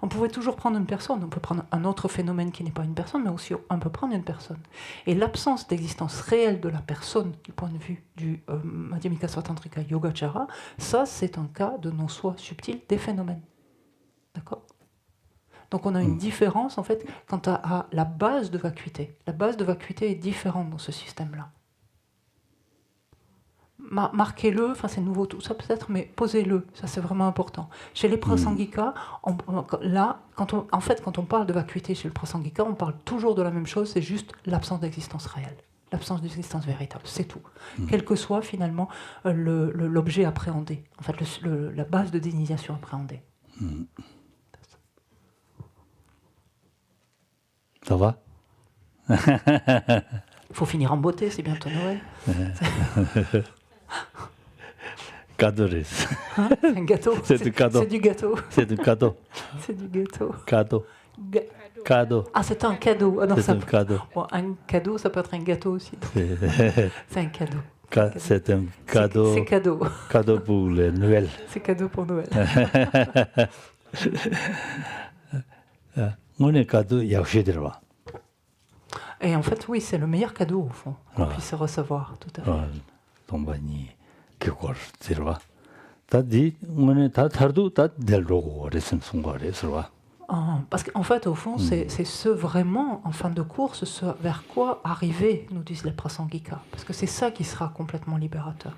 on pouvait toujours prendre une personne, on peut prendre un autre phénomène qui n'est pas une personne, mais aussi on peut prendre une personne. Et l'absence d'existence réelle de la personne, du point de vue du Madhyamika Svatantrika Yogacara, ça c'est un cas de non-soi subtil des phénomènes. D'accord ? Donc on a une différence en fait quant à la base de vacuité. La base de vacuité est différente dans ce système-là. Marquez-le, enfin c'est nouveau tout ça peut-être, mais posez-le, ça c'est vraiment important. Chez les prasangika, là, quand on parle de vacuité chez le prasangika, on parle toujours de la même chose, c'est juste l'absence d'existence réelle, l'absence d'existence véritable, c'est tout. Quel que soit finalement l'objet appréhendé, en fait la base de désignation appréhendée. Ça va? Il faut finir en beauté, c'est bientôt Noël. Cadeauです。 Hein? Un gâteau. C'est du cadeau. C'est du gâteau. C'est du cadeau. C'est du gâteau. Cadeau. Ga- Cadeau. Ah, c'est un cadeau. Ah, non, C'est ça un cadeau. Bon, un cadeau, ça peut être un gâteau aussi. C'est un cadeau. C'est un cadeau. C'est cadeau. Cadeau pour le Noël. C'est cadeau pour Noël. On est cadeau, il y a aussi des rois. Et en fait, oui, c'est le meilleur cadeau, au fond, qu'on Ouais. puisse recevoir, tout à fait. 동반이 교걸 들어와. 다디 오늘 다 다르도 다 될로고 레슨 송거래서. Parce qu'en fait, au fond, c'est ce vraiment, en fin de course, ce vers quoi arriver, nous disent les Prasangika. Parce que c'est ça qui sera complètement libérateur.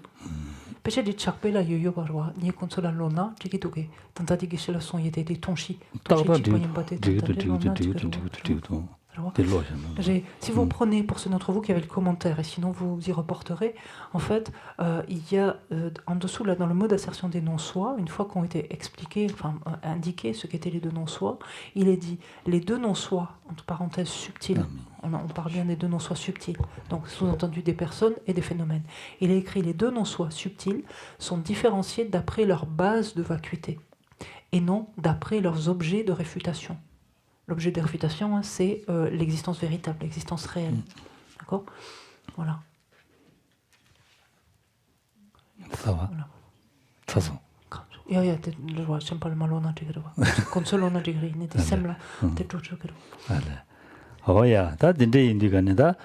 Pece di chakbela yoyo barwa, ni consola lona, tiki toke, tanta di gisela son yete di tonshi, tonshi chi poyimbate, tanta di lona, Si vous prenez, pour ceux d'entre vous qui avaient le commentaire, et sinon vous y reporterez, en fait, il y a en dessous, là, dans le mot d'assertion des non-soi, une fois qu'ont été expliqués, enfin indiqués ce qu'étaient les deux non-soi, il est dit les deux non-soi, entre parenthèses subtils, on parle bien des deux non-soi subtils, donc sous-entendu des personnes et des phénomènes. Il est écrit les deux non-soi subtils sont différenciés d'après leur base de vacuité, et non d'après leurs objets de réfutation. L'objet de réfutation, c'est l'existence véritable, l'existence réelle. D'accord? Voilà. Ça va. Ça va. Ja, det var simpelthen malona tycker det var. Konsolona tycker det inte semla. Det tror jag det. 알아. 어야, 다 딘데 인디가네다.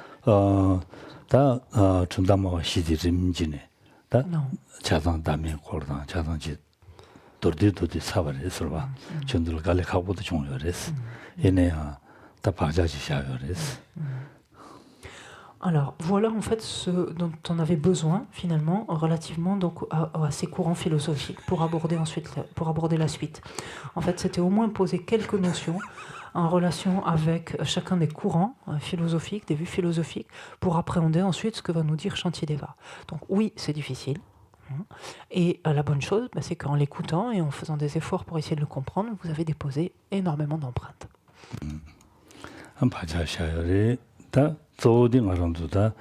다 준다모 시디림지네. 다 자산 담에 걸다. 자산지 도르디도디 사바레서 봐. 전들 갈래 가고도 중요했어. 얘네야 다 바자지 샤요레스. Alors, voilà en fait ce dont on avait besoin finalement relativement donc à ces courants philosophiques pour aborder la suite. En fait, c'était au moins poser quelques notions en relation avec chacun des courants philosophiques, des vues philosophiques, pour appréhender ensuite ce que va nous dire Shantideva. Donc oui, c'est difficile. Et la bonne chose, c'est qu'en l'écoutant et en faisant des efforts pour essayer de le comprendre, vous avez déposé énormément d'empreintes. 다 조딩 아람도다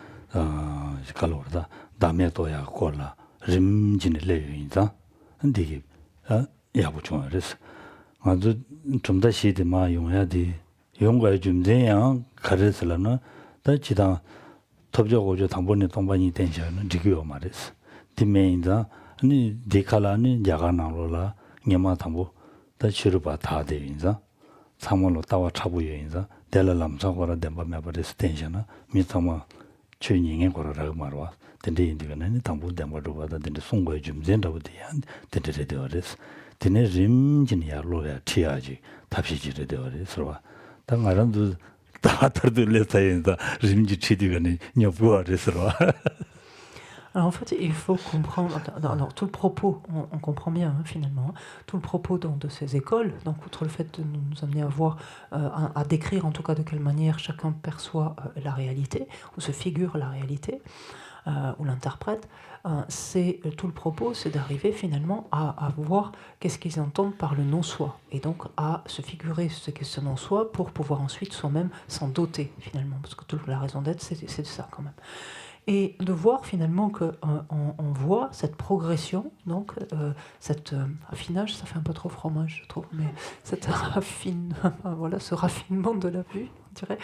칼로르다 다메토야 콜라 림진의 레인자 근데 야부 중요해서 아주 좀더 시대마 용해야지 용과에 좀 돼야 가르슬라는 다 지다 톱적오죠 당번에 동반이 된셔는 지기요 말했어 디메인자 아니 데칼라니 야가나로라 녀마 당보 다 치르바 다 되인자 상물로 따와 차부여인자 델라람사고라 덴바메바레스 텐션나 미타마 최닝에 거라라고 말와 근데 인디가는 당부 덴바도바다 근데 송고에 좀 된다고디야 근데 되어레스 근데 림진이야 로야 티아지 답시지레 되어레스와 당아람도 다들들레사인다 림지 치디가니 녀부아레스와 Alors en fait, il faut comprendre. Alors tout le propos, on comprend bien finalement, tout le propos donc, de ces écoles. Donc outre le fait de nous amener à voir, à décrire en tout cas de quelle manière chacun perçoit la réalité ou se figure la réalité ou l'interprète, c'est tout le propos, c'est d'arriver finalement à voir qu'est-ce qu'ils entendent par le non-soi et donc à se figurer ce qu'est ce non-soi pour pouvoir ensuite soi-même s'en doter finalement, parce que toute la raison d'être, c'est ça quand même. Et de voir finalement qu'on voit cette progression, donc cet affinage, ça fait un peu trop fromage, je trouve, mais cet voilà, ce raffinement de la vue, on dirait,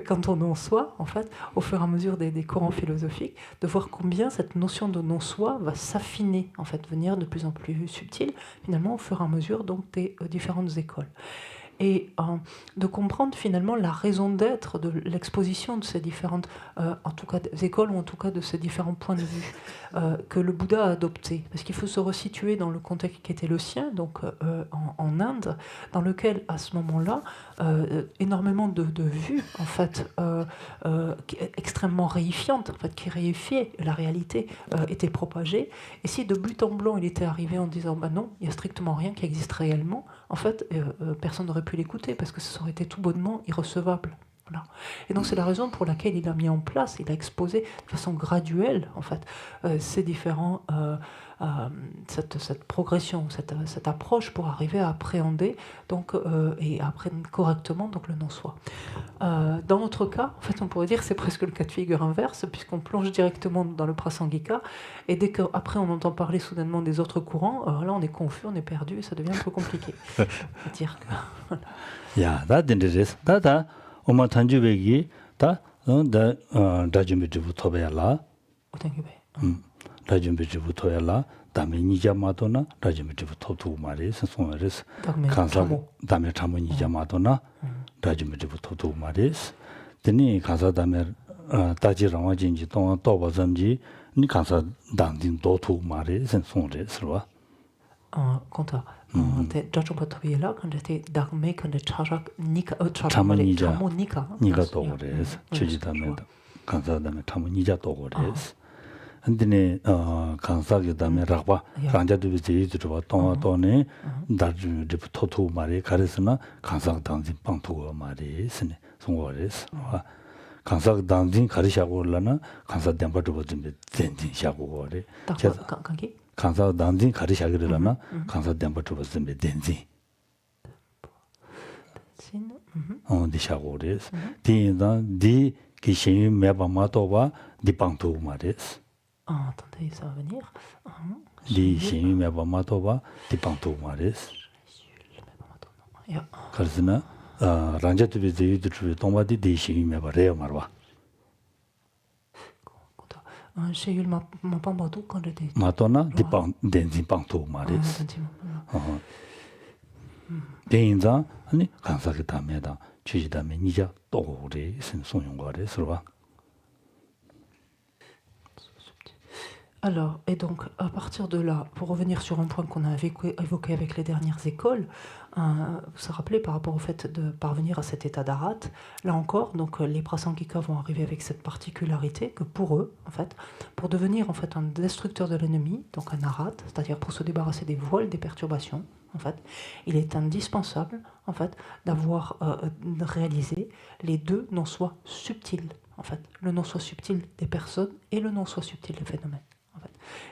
quand on non-soi, en fait, au fur et à mesure des courants philosophiques, de voir combien cette notion de non-soi va s'affiner, en fait, venir de plus en plus subtile, finalement, au fur et à mesure donc, des différentes écoles. Et de comprendre finalement la raison d'être de l'exposition de ces différentes, en tout cas des écoles ou en tout cas de ces différents points de vue que le Bouddha a adoptés. Parce qu'il faut se resituer dans le contexte qui était le sien, donc en Inde, dans lequel à ce moment-là, énormément de vues en fait extrêmement réifiantes, en fait, qui réifiaient la réalité, étaient propagées. Et si de but en blanc il était arrivé en disant bah non, il n'y a strictement rien qui existe réellement, en fait, personne n'aurait pu l'écouter parce que ça aurait été tout bonnement irrecevable. Voilà. Et donc c'est la raison pour laquelle il a mis en place, il a exposé de façon graduelle en fait ces différents, cette progression, cette approche pour arriver à appréhender donc, et à appréhender correctement donc, le non-soi. Dans notre cas, en fait, on pourrait dire que c'est presque le cas de figure inverse, puisqu'on plonge directement dans le prasangika, et dès qu'après on entend parler soudainement des autres courants, là on est confus, on est perdu, et ça devient un peu compliqué. C'est-à-dire que... Voilà. 야, 다 된데스. 다다 엄마 탄주베기 다 다준비부터 배라. 다준비부터 해라. 다음에 니자마도나 다준비부터 두 마리 선송에서 간사 다음에 참모 니자마도나 다준비부터 두 마리. 되니 간사 다음에 다지랑와 진지 동안 또바점지 니 간사 당딘 또두 마리 선송에서 Conta. Giorgio Bottoviella, quand j'étais d'armée, quand j'étais Chamonika. Nika Togores, Chujidame, Kansadame, Chamonija Togores. And then Kansagi Dame Raba, Ranja de Vizitu, Tonatone, Daju de Totu Mari, Carisana, Kansak dancing Pantu Mari, Songores. Kansak dancing Karishakulana, Kansa Dempa to the Zentin Shakure. 간사 단진 가르샤기르라나 간사 덴버트버스 덴지 디샤고레스 디나 디 기시 메바마토바 디방토 마레스 attendez, ça va venir. 디 시미 메바마토바 디방토 마레스 그래서나 란자트비즈 유드트비 동바디 디 시미 메바레요 마르와 J'ai eu ma pambadou quand j'étais. Matona, des panto maris. Denza, ani kansaki tameda, chujidame nija togore, sen sonyongare, sera. Alors, et donc, à partir de là, pour revenir sur un point qu'on a évoqué avec les dernières écoles, vous vous rappelez par rapport au fait de parvenir à cet état d'arat, là encore, donc les prasangika vont arriver avec cette particularité que pour eux, en fait, pour devenir en fait un destructeur de l'ennemi, donc un arat, c'est-à-dire pour se débarrasser des voiles, des perturbations, en fait, il est indispensable, en fait, d'avoir réalisé les deux non-soi subtils, en fait, le non-soi subtil des personnes et le non-soi subtil des phénomènes.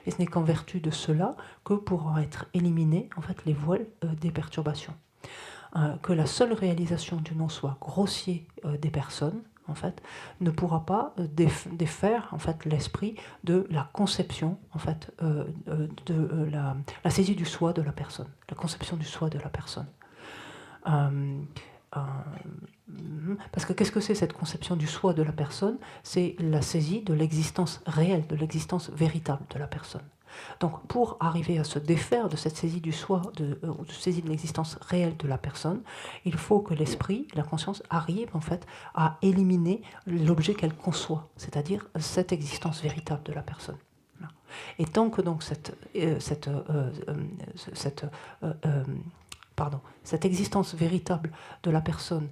Et ce n'est qu'en vertu de cela que pourront être éliminés en fait, les voiles des perturbations. Que la seule réalisation du non-soi grossier des personnes en fait, ne pourra pas défaire en fait, l'esprit de la conception en fait, de la saisie du soi de la personne, la conception du soi de la personne. Parce que qu'est-ce que c'est cette conception du soi de la personne? C'est la saisie de l'existence réelle, de l'existence véritable de la personne. Donc pour arriver à se défaire de cette saisie du soi, ou de saisie de l'existence réelle de la personne, il faut que l'esprit, la conscience arrive en fait à éliminer l'objet qu'elle conçoit, c'est-à-dire cette existence véritable de la personne. Et tant que donc cette existence véritable de la personne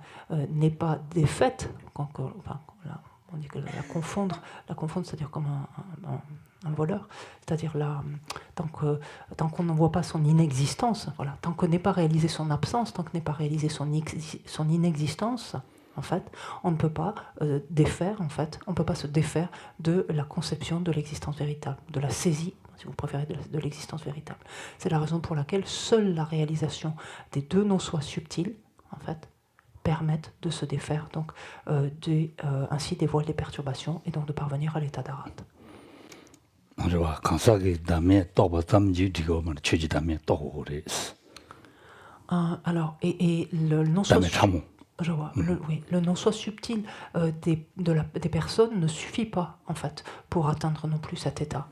n'est pas défaite, on dit que la confondre, c'est-à-dire comme un voleur, c'est-à-dire tant qu'on ne voit pas son inexistence, voilà, tant qu'on n'est pas réalisé son absence, tant qu'on n'est pas réalisé son inexistence, en fait, on ne peut pas défaire, en fait, on ne peut pas se défaire de la conception de l'existence véritable, de la saisie, si vous préférez, de l'existence véritable. C'est la raison pour laquelle seule la réalisation des deux non-soi subtils, en fait, permettent de se défaire donc ainsi des voiles des perturbations et donc de parvenir à l'état d'arat. Alors, et le non-soi subtil, le non-soi subtil des personnes ne suffit pas en fait pour atteindre non plus cet état.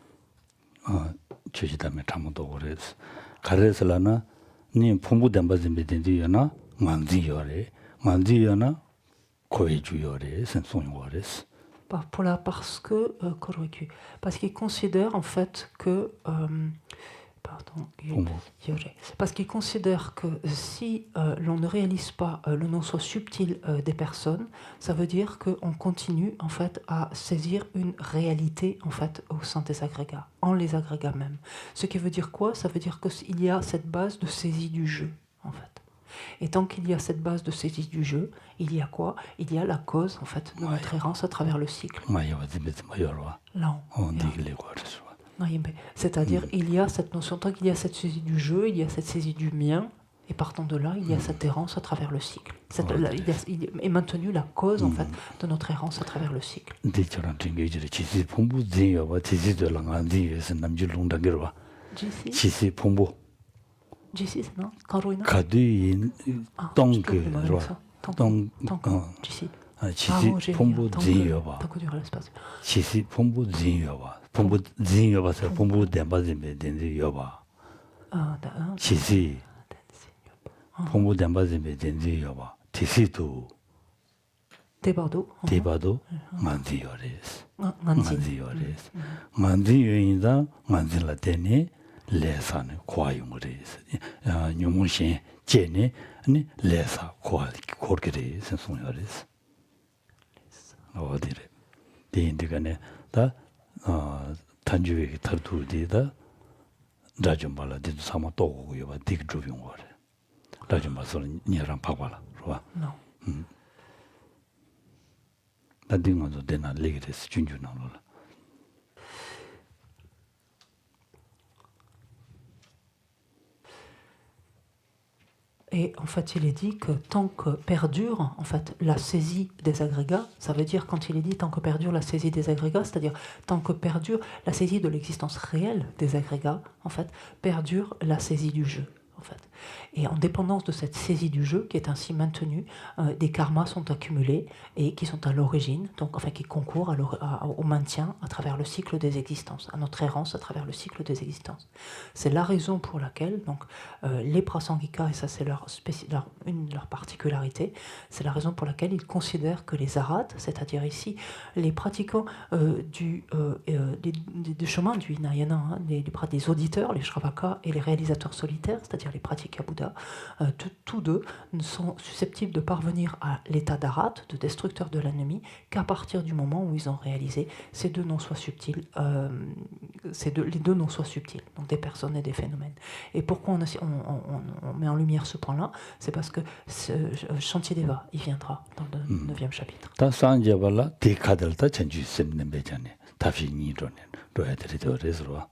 Parce qu'ils considèrent en fait que parce qu'ils considèrent que si l'on ne réalise pas le non-soi subtil des personnes, ça veut dire qu'on continue en fait à saisir une réalité en fait au sein des agrégats, en les agrégats même. Ce qui veut dire quoi? Ça veut dire qu'il y a cette base de saisie du jeu en fait. Et tant qu'il y a cette base de saisie du jeu, il y a quoi? Il y a la cause, en fait, de notre errance à travers le cycle. Non. C'est-à-dire, il y a cette notion, tant qu'il y a cette saisie du jeu, il y a cette saisie du mien, et partant de là, il y a cette errance à travers le cycle. Il est maintenu la cause, en fait, de notre errance à travers le cycle. GC, c'est non? Karuina? 대바도 만지요레스 만지요레스 만지요인다 만질라테니 레사는 과용으레스 뉴문신 제네 아니 레사 고르게 선송요레스 어디래 대인들간에 다 단주에 탈두디다 라좀발라디도 사마 또 오고요 봐 딕 주병 거래 라좀발서는 니랑 파과라 좋아 나딩어도 되나 레게스 준준나로라 Et en fait, il est dit que tant que perdure en fait, la saisie des agrégats, ça veut dire quand il est dit tant que perdure la saisie des agrégats, c'est-à-dire tant que perdure la saisie de l'existence réelle des agrégats, en fait, perdure la saisie du jeu. En fait. Et en dépendance de cette saisie du jeu qui est ainsi maintenue, des karmas sont accumulés et qui sont à l'origine, donc enfin qui concourent au maintien à travers le cycle des existences, à notre errance à travers le cycle des existences. C'est la raison pour laquelle donc les prasangikas, et ça c'est une de leurs particularités, c'est la raison pour laquelle ils considèrent que les arhats, c'est-à-dire ici les pratiquants du chemin du Hinayana, hein, des auditeurs, les Shravakas et les réalisateurs solitaires, c'est-à-dire les pratiques à Bouddha, tous deux ne sont susceptibles de parvenir à l'état d'Arat, de destructeur de l'ennemi, qu'à partir du moment où ils ont réalisé ces deux non-soi subtils, les deux non-soi subtils, donc des personnes et des phénomènes. Et pourquoi on met en lumière ce point-là? C'est parce que Shantideva, il viendra dans le 9e chapitre.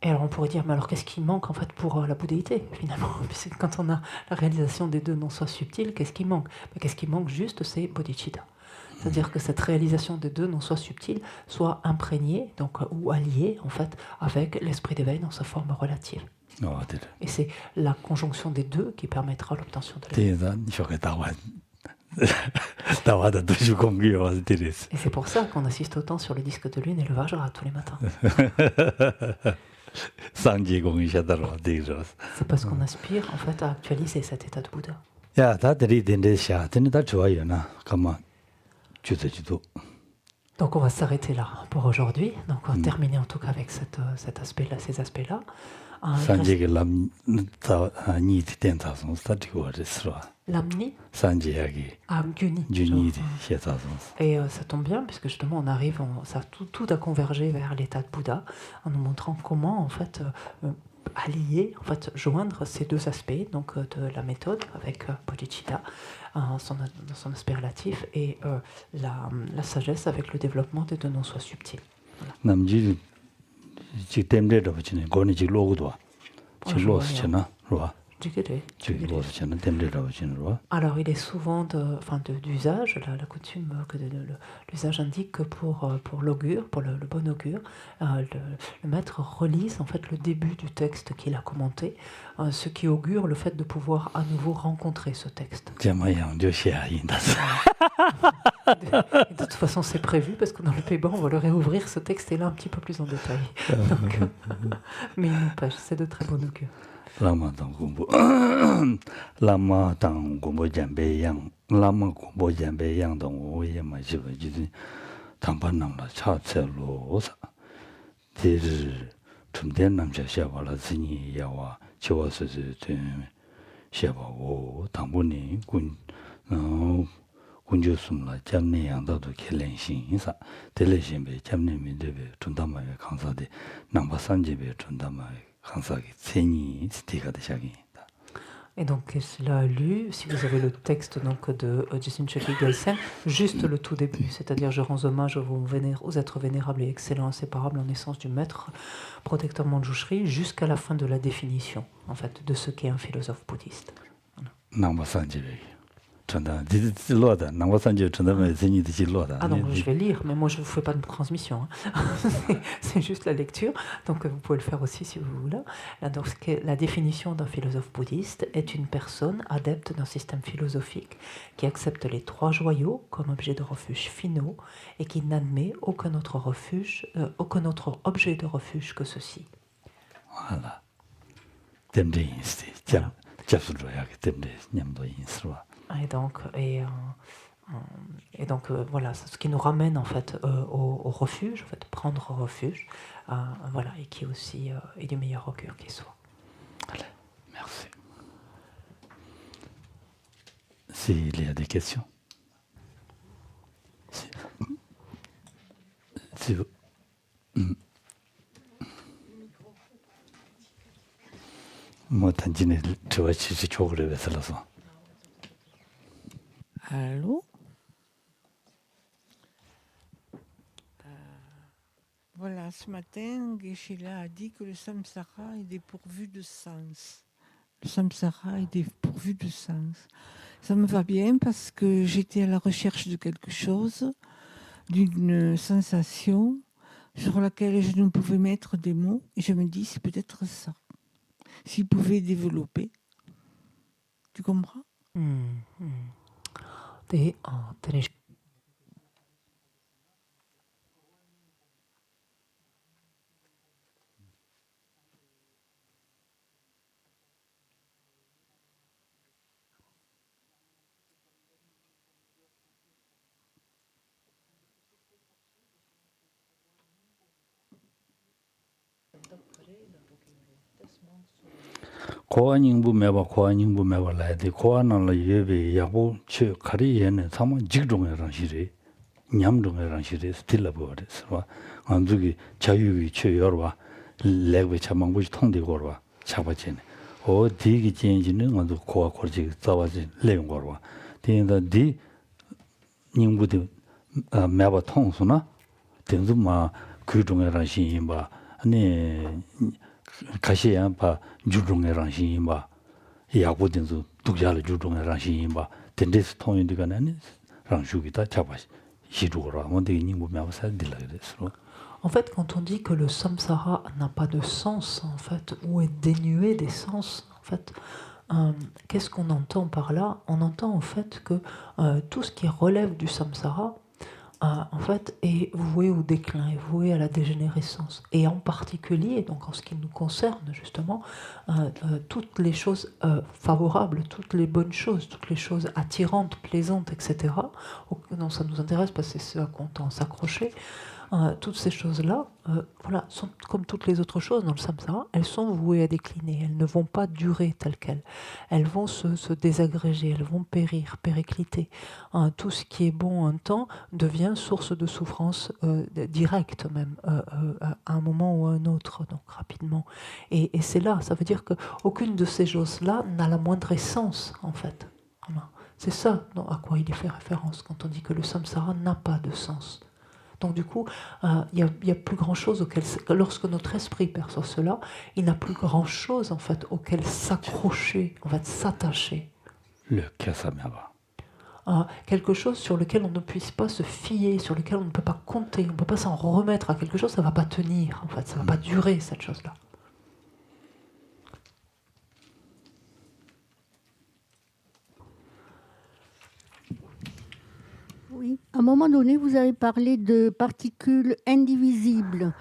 Et alors on pourrait dire, mais alors qu'est-ce qui manque en fait pour la bouddhéité finalement? Quand on a la réalisation des deux non-soi subtils, qu'est-ce qui manque? Qu'est-ce qui manque juste, c'est bodhicitta. C'est-à-dire que cette réalisation des deux non-soi subtils soit imprégnée donc, ou alliée en fait avec l'esprit d'éveil dans sa forme relative. Et c'est la conjonction des deux qui permettra l'obtention de l'éveil. Et c'est pour ça qu'on assiste autant sur le disque de lune et le Vajra tous les matins. C'est parce qu'on aspire en fait à actualiser cet état de Bouddha. Donc on va s'arrêter là pour aujourd'hui. Donc on va terminer en tout cas avec cet aspect-là, ces aspects-là. L'amni Gyuni. Et ça tombe bien, puisque justement on arrive, tout a convergé vers l'état de Bouddha, en nous montrant comment en fait allier, en fait joindre ces deux aspects, donc de la méthode avec bodhicitta, dans son aspect relatif, et la sagesse avec le développement des deux non-soi subtils. Alors il est souvent d'usage, la coutume, l'usage indique que pour l'augure, pour le bon augure, le maître relise en fait le début du texte qu'il a commenté, ce qui augure le fait de pouvoir à nouveau rencontrer ce texte. De toute façon c'est prévu parce que dans le Peiban on va le réouvrir ce texte est là un petit peu plus en détail. Donc, mais il n'empêche, c'est de très bon augure. Lama tang gombo jambe yang lama gombo jambe yang dong oye ma jiba jidi tangpan namla cha tselo sa diri tumden namcha sheba la zini yawa chiwa suzi tun sheba o tangbuni kunju sumla jamne yang dadu kelen shin sa tele shinbe jamne mindebe tundamawe kansa de namba sanjebe tundamawe Et donc, cela a lu, si vous avez le texte donc, de Justin Cheki Gelsen, juste le tout début, c'est-à-dire je rends hommage aux êtres vénérables et excellents, inséparables en essence du maître protecteur Manjushri, jusqu'à la fin de la définition, en fait, de ce qu'est un philosophe bouddhiste. Ah donc je vais lire, mais moi je ne vous fais pas de transmission. Hein. C'est juste la lecture, donc vous pouvez le faire aussi si vous voulez. Donc, la définition d'un philosophe bouddhiste est une personne adepte d'un système philosophique qui accepte les trois joyaux comme objet de refuge finaux et qui n'admet aucun autre objet de refuge que ceci. Voilà. Et donc voilà, c'est ce qui nous ramène en fait au refuge, en fait, prendre refuge, voilà, et qui aussi est du meilleur augure qui soit. Allez, merci. S'il y a des questions. Si vous... Allô? Voilà, ce matin, Geshe-la a dit que le samsara est dépourvu de sens. Le samsara est dépourvu de sens. Ça me va bien parce que j'étais à la recherche de quelque chose, d'une sensation sur laquelle je ne pouvais mettre des mots. Et je me dis, c'est peut-être ça. S'il pouvait développer. Tu comprends? Koa nyingbu meba lai de koa nangla yebe yakbo che kari yene sama jik zhonga rangshire, nyam zhonga rangshire, stila bode, sarwa. Nganzuki chayugi che yorwa, legbe chamangbuji tongde korwa, chakba chene. O digi jenjine nganzu koa korchi zawaji leyon korwa. Tenda di nyingbu de meba tongsuna, tenzu ma kui zhonga rangshin yinba, 가시야 봐 주중에 랑신바 야고든도 독자를 주중에 랑신바 덴데스 통인디가는 랑슈기다 잡아 시루라 뭔데 이 뭐면 살들라 그랬어. En fait, quand on dit que le samsara n'a pas de sens, en fait, ou est dénué des sens, en fait, qu'est-ce qu'on entend par là? On entend en fait que tout ce qui relève du samsara, en fait, est voué au déclin, est voué à la dégénérescence. Et en particulier, donc en ce qui nous concerne justement, toutes les choses favorables, toutes les bonnes choses, toutes les choses attirantes, plaisantes, etc. Non, ça nous intéresse parce que c'est ce à quoi on tend à s'accrocher. Toutes ces choses-là, voilà, sont comme toutes les autres choses dans le samsara, elles sont vouées à décliner, elles ne vont pas durer telles quelles. Elles vont se désagréger, elles vont périr, péricliter. Tout ce qui est bon un temps devient source de souffrance directe même, à un moment ou à un autre, donc rapidement. Et c'est là, ça veut dire qu'aucune de ces choses-là n'a la moindre essence, en fait. Voilà. C'est ça à quoi il est fait référence quand on dit que le samsara n'a pas de sens. Donc du coup, il n'y a plus grand-chose auquel, lorsque notre esprit perçoit cela, il n'a plus grand-chose en fait auquel s'accrocher, en fait s'attacher. Le kasameva. Quelque chose sur lequel on ne puisse pas se fier, sur lequel on ne peut pas compter, on ne peut pas s'en remettre à quelque chose, ça ne va pas tenir, en fait, ça ne va pas durer cette chose-là. Oui, à un moment donné, vous avez parlé de particules indivisibles.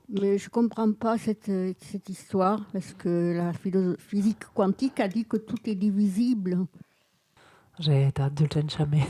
Mais je ne comprends pas cette histoire, parce que la physique quantique a dit que tout est divisible. J'ai d'adulten jamais.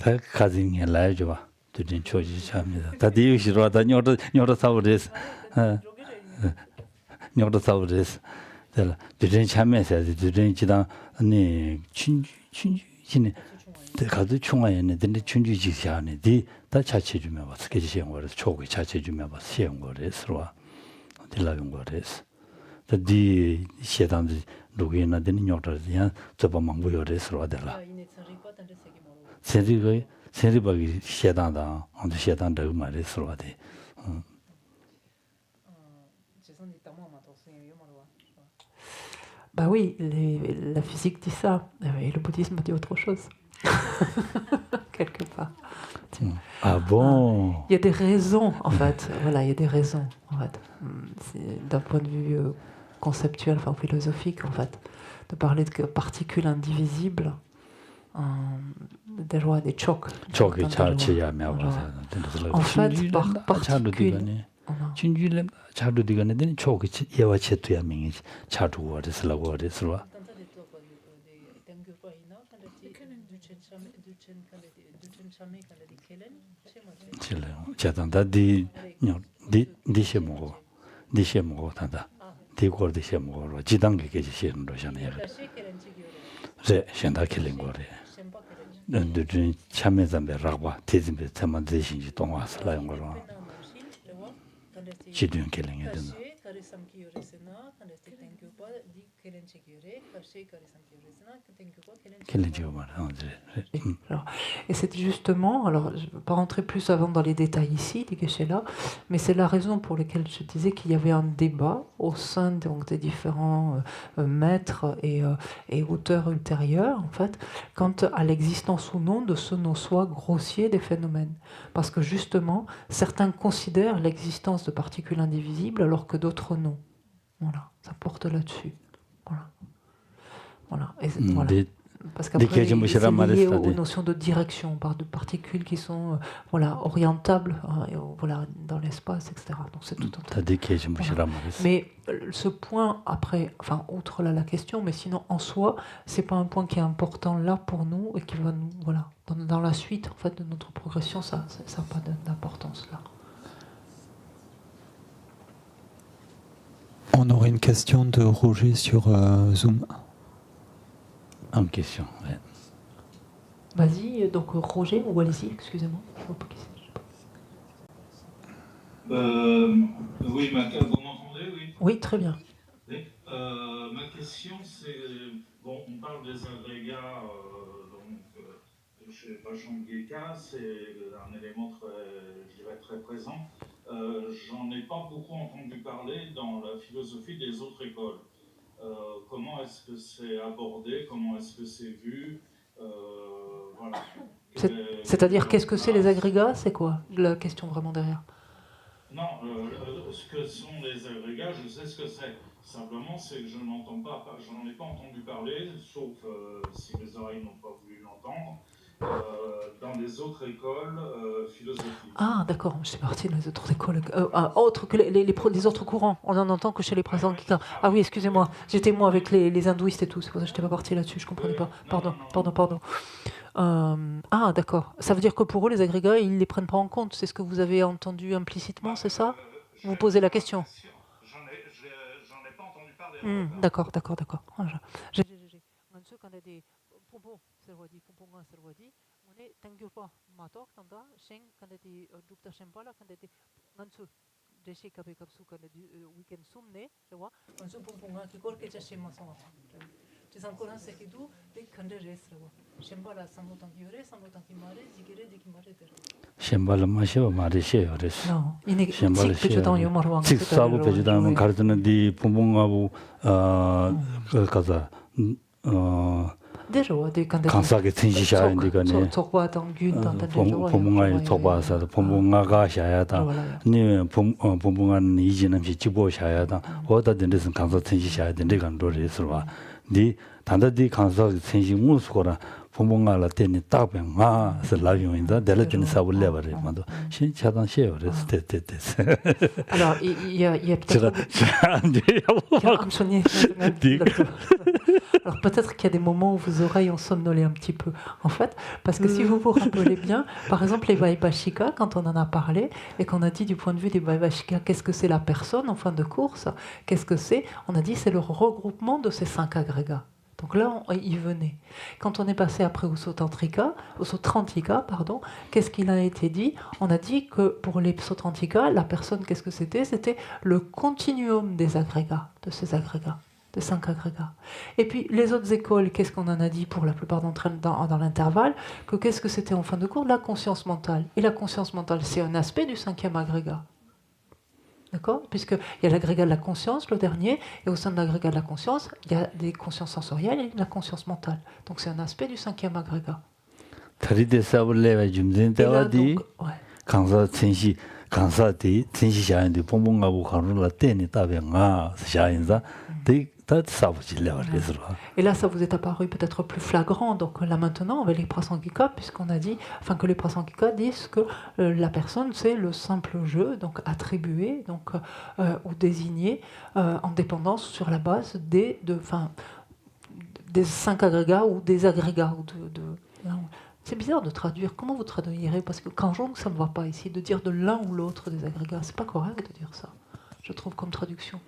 다 가진게 라이죠 봐. 드린 초지 참니다. 다디 시로다 녀로 사우레스. 녀로 사우레스. 될 드린 참에서 드린 지당 아니 춘주신에 가도 총아에는 근데 춘주지시 안에 디다 자체 주면 봐. 스케치 시행 거래서 초기 자체 주면 봐. 시행 거래서 딜라용 거래서. 디 시에단지 로그인나 되는 녀로야 저번만 보여래서 와달라. 세리바기 시에단다. 언제 시에단다 말해서 와대. Bah oui, la physique dit ça, et le bouddhisme dit autre chose, quelque part. Ah bon? Il y a des raisons, en fait. Voilà, il y a des raisons, en fait. D'un point de vue conceptuel, enfin philosophique, en fait, de parler de particules indivisibles, des lois, des chocs. En fait, par particules. 진주를 자도 되거든 되는 초기 예와 체투야 명이 자두고 그래서라고 그래서 질래요. 자단다디 디시 먹어 단다. 디고르 디시 먹어. 지당게 계시는 로잖아요. 제 현다 킬링 거래. 넌들 참여자들 라고 대진배 참만 대신지 동화스라는 거로. 지도연 켈링에 된다. Et c'est justement, alors je ne vais pas rentrer plus avant dans les détails ici, des Geshe-là, mais c'est la raison pour laquelle je disais qu'il y avait un débat au sein donc, des différents maîtres et auteurs ultérieurs, en fait, quant à l'existence ou non de ce non-soi grossier des phénomènes. Parce que justement, certains considèrent l'existence de particules indivisibles alors que d'autres non. Voilà, ça porte là-dessus. Voilà. Et voilà. Parce qu'après, c'est lié aux notions de direction. On parle de particules qui sont orientables dans l'espace, etc. Donc c'est tout un tas. Mais ce point, après, enfin, outre là la question, mais sinon, en soi, c'est pas un point qui est important là pour nous et qui va nous, dans la suite en fait, de notre progression, ça n'a pas d'importance là. On aurait une question de Roger sur Zoom. Une question, ouais. Vas-y, donc Roger, ou allez-y, excusez-moi. Je vois pas qui c'est. Oui, vous m'entendez, oui? Oui, très bien. Oui. Ma question, c'est, bon, on parle des agrégats, chez Bajong Geka, c'est un élément très présent. J'en ai pas beaucoup entendu parler dans la philosophie des autres écoles. Comment est-ce que c'est abordé? Comment est-ce que c'est vu? Voilà. C'est-à-dire, qu'est-ce que c'est les agrégats? C'est quoi la question vraiment derrière? Non, ce que sont les agrégats, je sais ce que c'est. Simplement, c'est que je n'en ai pas entendu parler, sauf si mes oreilles n'ont pas voulu l'entendre, dans les autres écoles philosophiques. Ah, d'accord, je suis partie dans les autres écoles. Autres que les autres courants, on en entend que chez les présents. Ah oui, excusez-moi, j'étais moi avec les hindouistes et tout, c'est pour ça que je n'étais pas partie là-dessus, je ne comprenais pas. Pardon. Ah, d'accord. Ça veut dire que pour eux, les agrégats, ils ne les prennent pas en compte. C'est ce que vous avez entendu implicitement, c'est ça? Vous posez la question. J'en ai pas entendu parler. D'accord. J'ai quand il y a des pompons, serwadi, pomponga serwadi, on est tangyopa matok tanda, sheng quand il y a des dupta shempala, quand il y a des gansu, deshi kabe kapsu quand il y a du weekend sumne, tu vois, gansu pomponga qui colle que tu shema son. Tu sais encore un c'est qui d'où des kande restre, shempala sango tangyore, sango tangimare, zikere dikimare ter. Shempala mashe mare she ores. Non, 이네 직pejudan yomarwang. 직사고 pejudan 가르드는 디 pompon가부 가자 강사게 텐시샤인디가네 봄봉아에 토바서 봄봉아가 샤야다 니 봄봉아는 이진음시 지보샤야다 어디든 데서 강사 텐시샤야 된데 간도레스와 니 단다디 간사 생시 무스거라 봉봉가라 때니 딱병아 설라용인다 데라준 사불레 버리 만도 신차단 시에요 그래서 때때때 Alors, il y a peut-être... Alors peut-être qu'il y a des moments où vos oreilles ont somnolé un petit peu, en fait, parce que si vous vous rappelez bien, par exemple les Vaibhashika, quand on en a parlé, et qu'on a dit du point de vue des Vaibhashika, qu'est-ce que c'est la personne en fin de course, qu'est-ce que c'est, on a dit c'est le regroupement de ces 5 agrégats. Donc là, il venait. Quand on est passé après au Sotrantika, pardon, qu'est-ce qu'il a été dit? On a dit que pour les Sotrantika, la personne, qu'est-ce que c'était? C'était le continuum des agrégats, de ces agrégats, de 5 agrégats. Et puis les autres écoles, qu'est-ce qu'on en a dit pour la plupart d'entre elles dans l'intervalle? Que qu'est-ce que c'était en fin de cours? La conscience mentale. Et la conscience mentale, c'est un aspect du 5e agrégat. D'accord? Puisqu'il y a l'agrégat de la conscience, le dernier, et au sein de l'agrégat de la conscience, il y a des consciences sensorielles et de la conscience mentale. Donc c'est un aspect du 5e agrégat. Et là, ça vous est apparu peut-être plus flagrant. Donc là maintenant, avec les prasangika, puisqu'on a dit, enfin que les prasangika disent que la personne c'est le simple jeu, donc attribué, donc ou désigné en dépendance sur la base des 5 agrégats ou des agrégats c'est bizarre de traduire. Comment vous traduirez? Parce que Kanjong, ça ne va pas ici de dire de l'un ou l'autre des agrégats. C'est pas correct de dire ça, je trouve, comme traduction.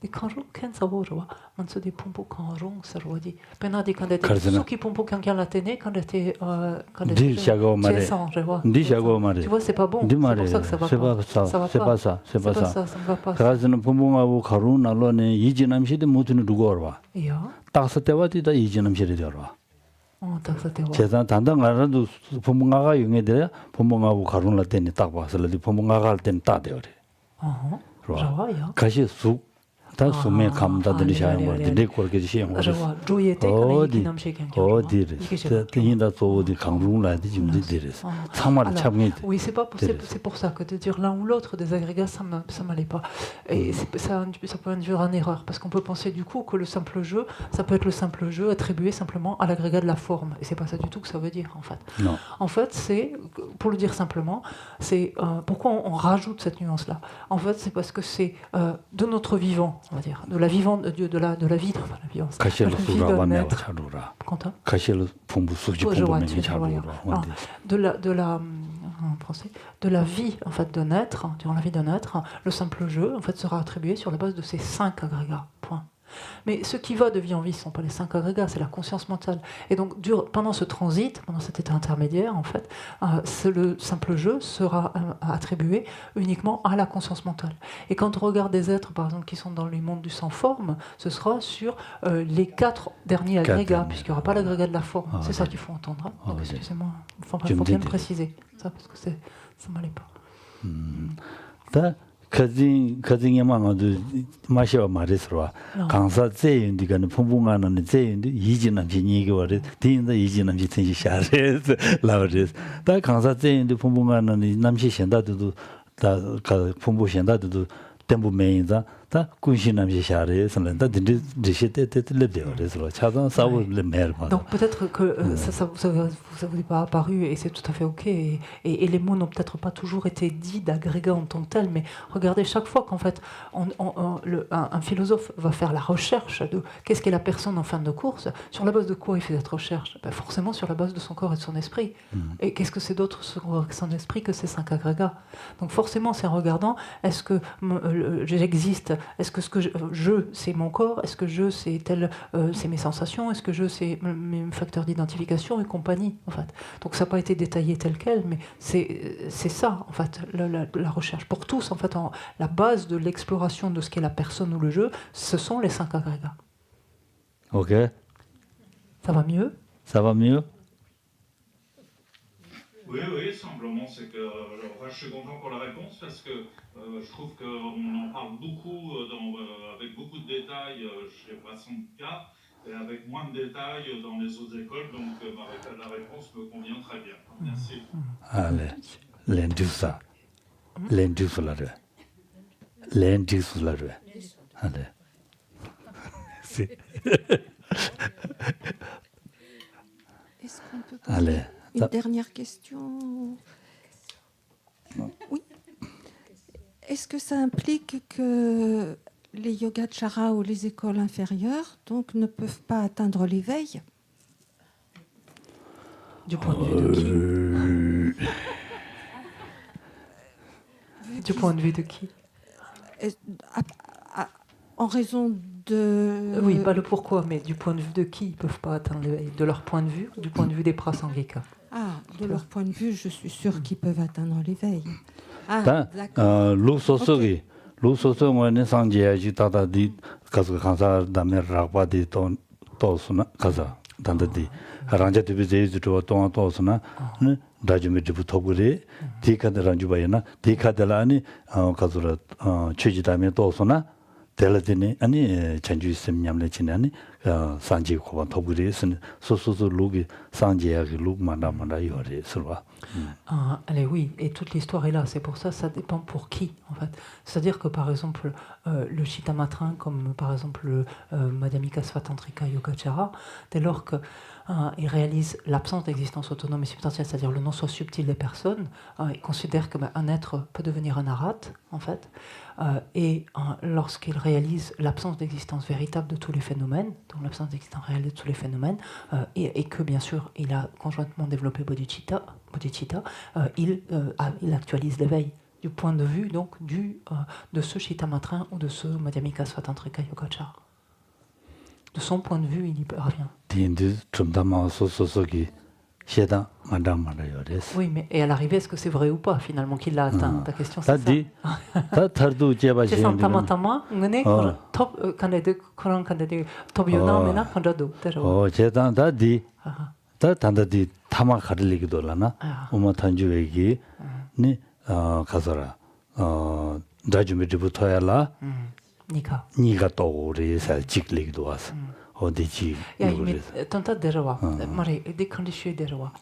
Di Kanjong ken sabojoa, man se di pompo Kanjong sarwadi. Pena di quand était suki pompo kankan la tene quand était tu vois, c'est pas bon. C'est pour ça que ça va pas. Ça va pas. C'est pas ça. Ça ne va pas. 가즈는 pom봉하고 가루 날로네 이진남시데 모두는 누구 알아? 야. 딱서 때와디다 이진남시데 되어라. 딱서 때와. 제가 단단 알아도 pom봉아가 용해들 pom봉하고 가루 날 때는 딱 봐서라도 pom봉아가 할 때는 딱 되어래. 좋아요. 가시 쑥 다 소매 감다들이 샤는 거 되게 그렇게 시행 거죠. 어디를 어디 강릉라도 좀 되더라서 참말 참이. Oui, c'est pour ça que de dire l'un ou l'autre des agrégats, ça m'allait pas. Et ça peut induire en erreur parce qu'on peut penser du coup que le simple jeu, ça peut être le simple jeu attribué simplement à l'agrégat de la forme. Et c'est pas ça du tout que ça veut dire en fait. Non. En fait, c'est, pour le dire simplement, c'est pourquoi on rajoute cette nuance-là. En fait, c'est parce que c'est de notre vivant. On va dire, de la vivante de la vie de la vivance. De la vie en fait de naître, durant la vie de naître, le simple jeu en fait sera attribué sur la base de ces 5 agrégats. Point. Mais ce qui va de vie en vie, ce ne sont pas les 5 agrégats, c'est la conscience mentale. Et donc, pendant ce transit, pendant cet état intermédiaire, en fait, le simple jeu sera attribué uniquement à la conscience mentale. Et quand on regarde des êtres, par exemple, qui sont dans les mondes du sans-forme, ce sera sur les 4 derniers agrégats, puisqu'il n'y aura pas l'agrégat de la forme. C'est ça qu'il faut entendre. Hein. Donc, excusez-moi, il faut bien préciser ça, parce que ça ne m'allait pas. 가진에만도 마셔 말했어. 강사 제인디가는 풍부한은 제인디 이진은 비니게 와래. 뒤인데 이진은 비튼시 샤레스 라우레스. 다 강사 제인디 풍부한은 남시 현다도 다 풍부 현다도 tempo menza ta kunshinam share sanlanda dindi donc peut-être que ça vous est pas apparu et c'est tout à fait ok et les mots n'ont peut-être pas toujours été dits d'agrégat en tant que tel, mais regardez chaque fois qu'en fait un philosophe va faire la recherche de qu'est-ce qu'est la personne en fin de course, sur la base de quoi il fait cette recherche? Forcément sur la base de son corps et de son esprit. Et qu'est-ce que c'est d'autre sur son esprit que ces 5 agrégats? Donc forcément c'est en regardant est-ce que j'existe, est-ce que ce que je c'est mon corps, est-ce que je c'est c'est mes sensations, est-ce que je c'est mes facteurs d'identification et compagnie en fait. Donc ça n'a pas été détaillé tel quel, mais c'est ça en fait la recherche pour tous en fait. La base de l'exploration de ce qu'est la personne ou le jeu, ce sont les 5 agrégats. Ok. Ça va mieux? Ça va mieux? Oui, simplement, c'est que je suis content pour la réponse parce que je trouve qu'on en parle beaucoup avec beaucoup de détails chez Prasangika et avec moins de détails dans les autres écoles, donc la réponse me convient très bien. Merci. Allez, l'indusa. l'indisulaire. Allez. Est-ce qu'on peut poser une dernière question? Oui. Est-ce que ça implique que les yogacaras ou les écoles inférieures donc, ne peuvent pas atteindre l'éveil? Du point de vue de qui? Du point de vue de qui? En raison de... Oui, pas le pourquoi, mais du point de vue de qui ils ne peuvent pas atteindre l'éveil? De leur point de vue ou du point de vue des prasangika? Ah, de leur point de vue, je suis sûre qu'ils peuvent atteindre l'éveil. Ah, d'accord. L'usoso, moi, ne sangye ji tata di kaza kansa damer rakpa di tosuna kaza tanda di ranja tibi zeyi tuwa tonga tosuna dajumi tibu toguri di kada ranju bayana di kada la ani kazura chuji dame tosuna dela dini ani chanju sim nyamle chini ani sangye koba toguri sososo lugi sangye yagi lug manda yore surwa. Allez, oui, et toute l'histoire est là. C'est pour ça, ça dépend pour qui, en fait. C'est-à-dire que, par exemple, le Chittamatrin, comme par exemple le Madhyamika Svatantrika Yogacara, dès lors qu'il réalise l'absence d'existence autonome et substantielle, c'est-à-dire le non-soi subtil des personnes, il considère qu'un être peut devenir un arat, en fait, et lorsqu'il réalise l'absence d'existence véritable de tous les phénomènes, donc l'absence d'existence réelle de tous les phénomènes, et que, bien sûr, il a conjointement développé bodhicitta, il actualise l'éveil du point de vue donc de ce Chittamatrin ou de ce Madhyamika Svatantrika Yogacara. De son point de vue, il y parvient. Oui, mais et à l'arrivée, est-ce que c'est vrai ou pas finalement qu'il l'a atteint? Ta question c'est ça. C'est ça, tama, ngene top kanade koran kanade top yona mena kandado tero. Oh, 제단 다디. 다 단다디 타마 가르리기도라나. 오마 탄주에기 니 가서라. 다주미부터야라. 니가 또 우리 살 찍리기도 와서. 어디지? 야, 이미 던타 데려와. 말이 이 컨디션 데려와.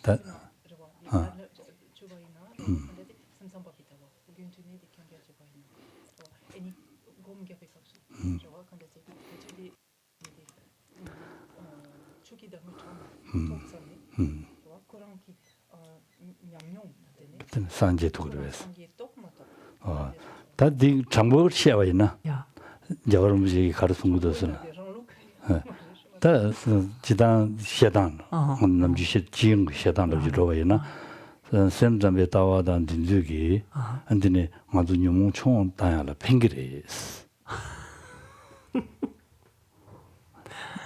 산제도 그랬어. 다디 장보를 시야와이나. 저걸 무지 가르친 것은. 다 지단 시단. 남주시 지응 시단을 주로와이나. 선점에 다와단 진주기. 안드네 아주 뇽 총 다야라 팽기레스.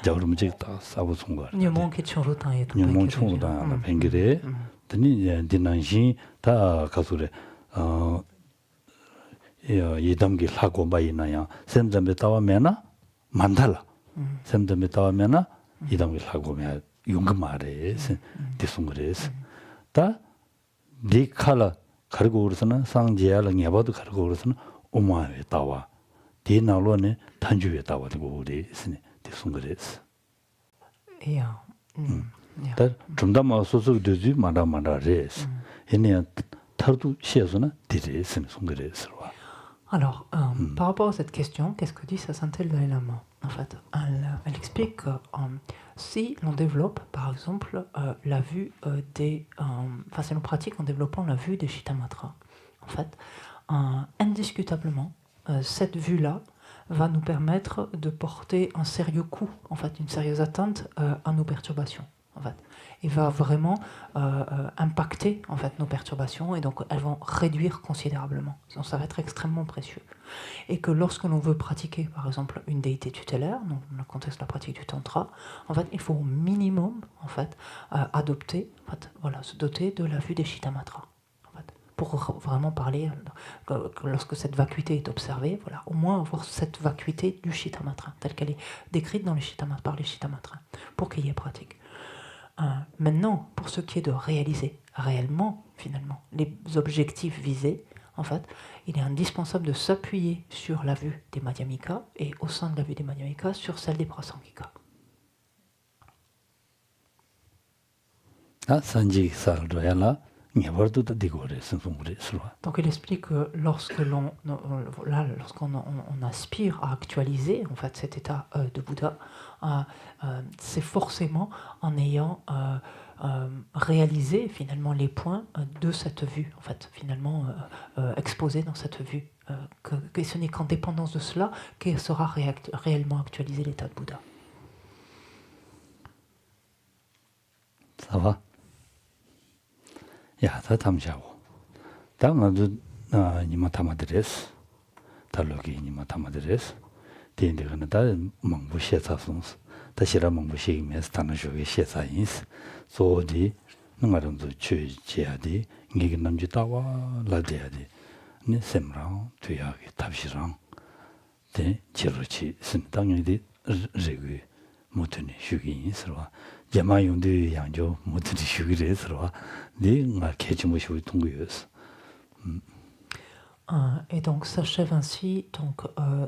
저걸 무지 다 사고 송거. 뇽 기초로 다에 뇽 총으로 다야라 팽기레. 드니 디난시 다 가수래 이담기 하고 바이나야 샘점에 따와면나 만달라 샘점에 따와면나 이담기 하고 면 용금 말에 디송그레스 다 디칼라 가르고 그러서는 상제야랑 예바도 가르고 그러서는 오마에 따와 디나로네 단주에 따와 되고 우리 스네 디송그레스 야 좀더 소속 되지 마다마다레스 얘네 타르도 시에서는 디레스는 송그레스로. Alors, par rapport à cette question, qu'est-ce que dit sa sainteté le Dalai Lama? En fait, elle explique que si l'on développe, par exemple, la vue des... Enfin, si l'on pratique en développant la vue des Chittamatras, en fait, indiscutablement, cette vue-là va nous permettre de porter un sérieux coup, en fait, une sérieuse atteinte à nos perturbations. En fait, et va vraiment impacter en fait nos perturbations et donc elles vont réduire considérablement. Donc ça va être extrêmement précieux. Et que lorsque l'on veut pratiquer par exemple une déité tutélaire, donc dans le contexte de la pratique du tantra, en fait il faut au minimum en fait adopter, en fait, voilà, se doter de la vue des Chittamatras. En fait, pour vraiment parler lorsque cette vacuité est observée, voilà, au moins avoir cette vacuité du Chittamatrin telle qu'elle est décrite dans les Chittamatras par les Chittamatrins pour qu'il y ait pratique. Maintenant, pour ce qui est de réaliser réellement, finalement, les objectifs visés, en fait, il est indispensable de s'appuyer sur la vue des Madhyamika et au sein de la vue des Madhyamika sur celle des Prasangika. Sanji Sardoyala, Donc il explique que lorsqu'on aspire à actualiser en fait cet état de Bouddha, c'est forcément en ayant réalisé finalement les points de cette vue, en fait, finalement exposés dans cette vue. Que ce n'est qu'en dépendance de cela qu'il sera réellement actualisé l'état de Bouddha. Ça va? 야, 다 담자고. 당아도 니마 담아드레스. 달로기 니마 담아드레스. 대인들은 다 망부시에서선스. 다시라 망부시이면서 다는 저게 시에서인스. 소디 능아름도 취지야디 이게 남지 따와 라디야디. 네 셈랑 tuy하게 답시랑 대 지르치 쓴 당연히 레그 못하니 휴기인스로 야마용도 양조 못하니 휴기래서로 네가 개치모시고 통구였어. Et donc s'achève ainsi donc,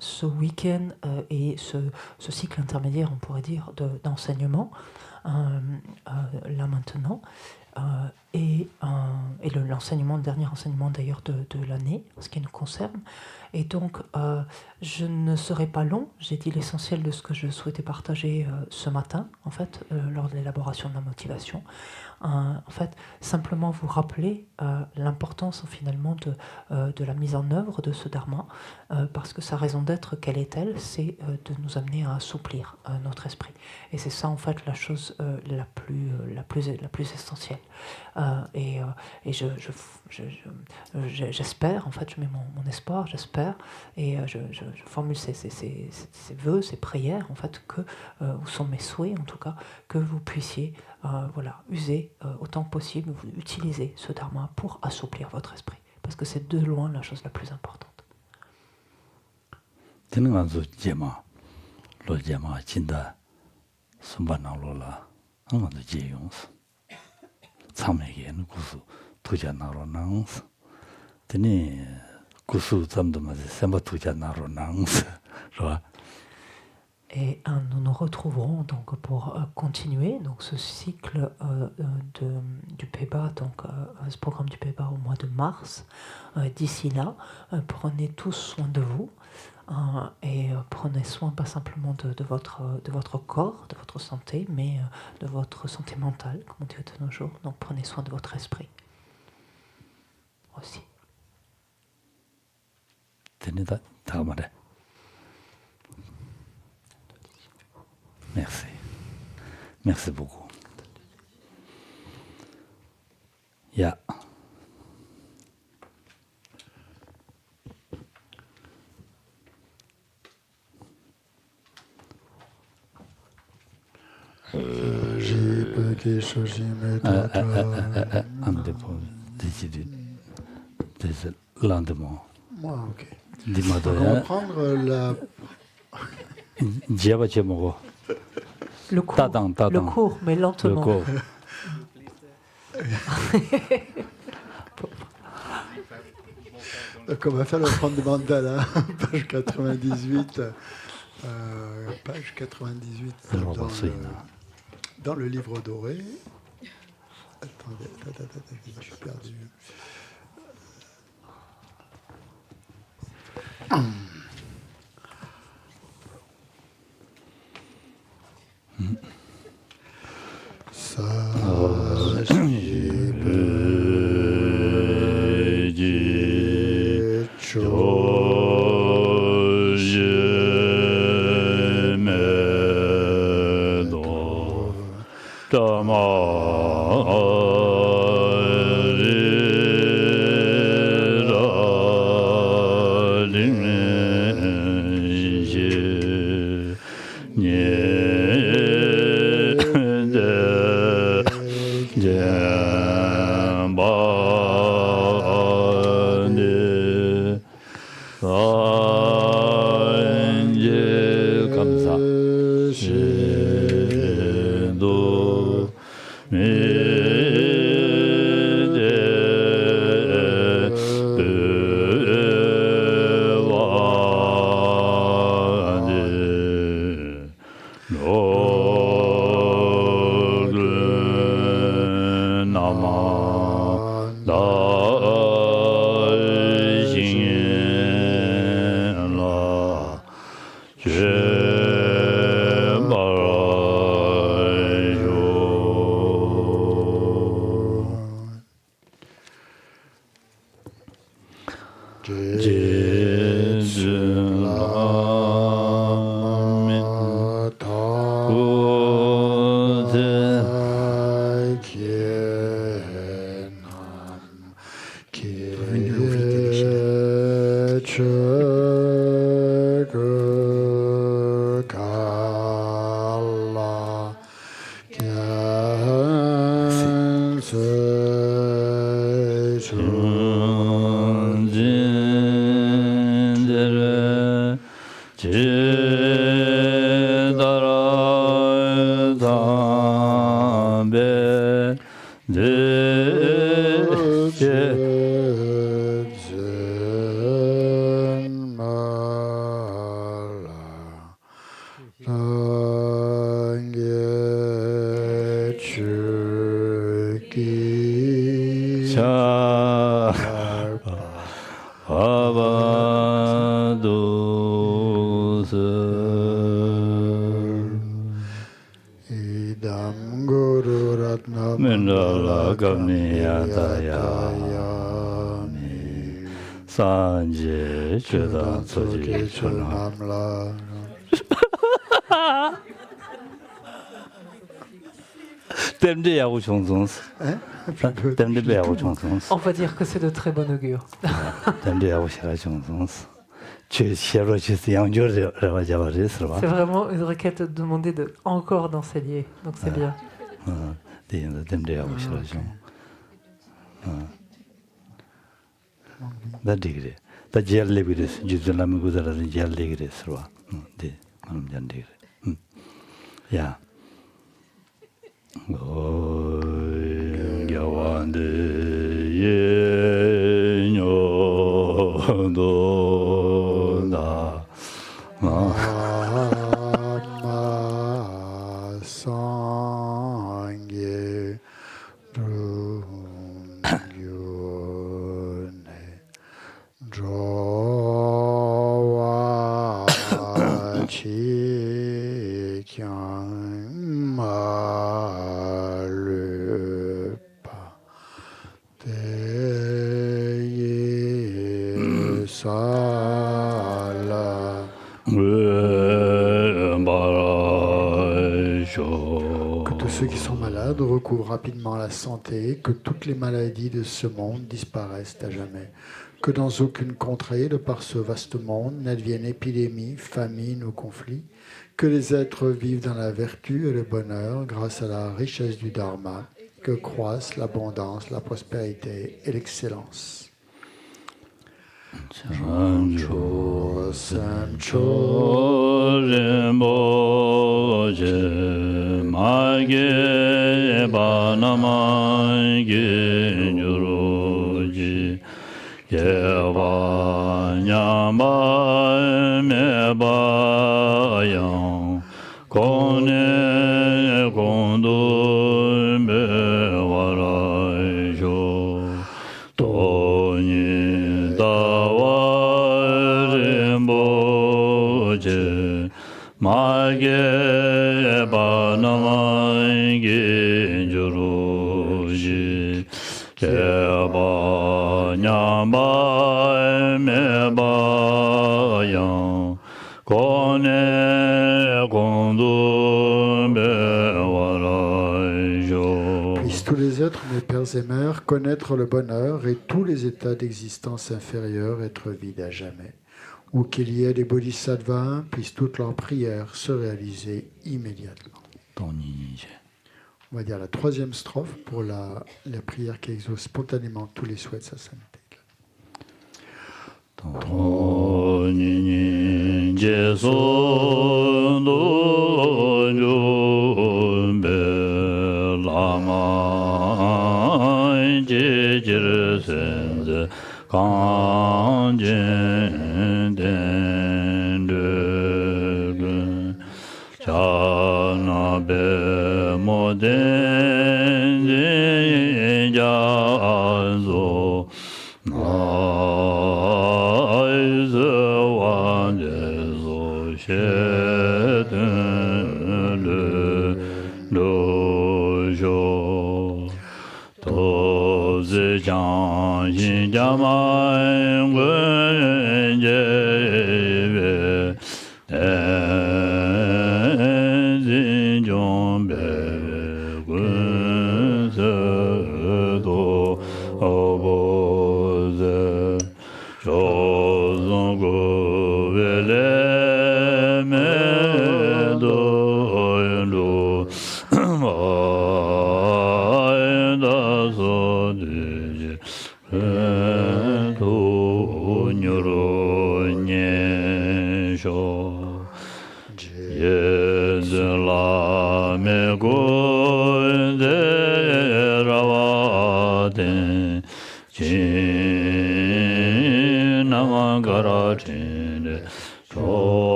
ce week-end et ce cycle intermédiaire, on pourrait dire, d'enseignement, là maintenant, et l'enseignement, le dernier enseignement d'ailleurs de l'année, en ce qui nous concerne. Et donc, je ne serai pas long, j'ai dit l'essentiel de ce que je souhaitais partager ce matin, en fait, lors de l'élaboration de la motivation. En fait, simplement vous rappeler l'importance finalement de la mise en œuvre de ce dharma, parce que sa raison d'être, quelle est-elle? C'est de nous amener à assouplir notre esprit. Et c'est ça en fait la chose la plus essentielle. Et j'espère, en fait, je mets mon espoir, j'espère, et je formule ces vœux, ces prières, en fait, ou sont mes souhaits, en tout cas, que vous puissiez user autant que possible, utiliser ce dharma pour assouplir votre esprit. Parce que c'est de loin la chose la plus importante. Et nous nous retrouverons donc pour continuer donc ce cycle du PEBA, donc ce programme du PEBA au mois de mars. D'ici là, prenez tous soin de vous et prenez soin pas simplement de votre corps, de votre santé, mais de votre santé mentale, comme on dit de nos jours. Donc prenez soin de votre esprit aussi. Merci. Merci beaucoup. Yeah. Lendemain. Ok. Dis-moi on va prendre la... Le cours, mais lentement. Le cours. Donc on va faire l'offrande de mandala, page 98, dans le livre doré. Attendez, je suis perdu. On va dire que c'est de très bon augure. C'est vraiment une requête demandée de encore d'enseigner, donc c'est bien. Ceux qui sont malades recouvrent rapidement la santé, que toutes les maladies de ce monde disparaissent à jamais, que dans aucune contrée de par ce vaste monde n'advienne épidémie, famine ou conflit, que les êtres vivent dans la vertu et le bonheur grâce à la richesse du Dharma, que croissent l'abondance, la prospérité et l'excellence. Chancho Samcho Rinpoche Mage Banamage Nyuruji Yeva Nyamba Mebayang Kone Kondo Mewarajo Toni Mage Banamage Juruji Keba Nyamba Mebayang Kone Kondo Mewarajo. Puissent tous les êtres, mes pères et mères, connaître le bonheur et tous les états d'existence inférieure être vides à jamais. Ou qu'il y ait des bodhisattvas, puissent toutes leurs prières se réaliser immédiatement. On va dire la troisième strophe pour la prière qui exauce spontanément tous les souhaits de sa sainteté. Kanjen den de chana be moden jazo naize wandezo sheten le dojo toze jan yin jama Jeve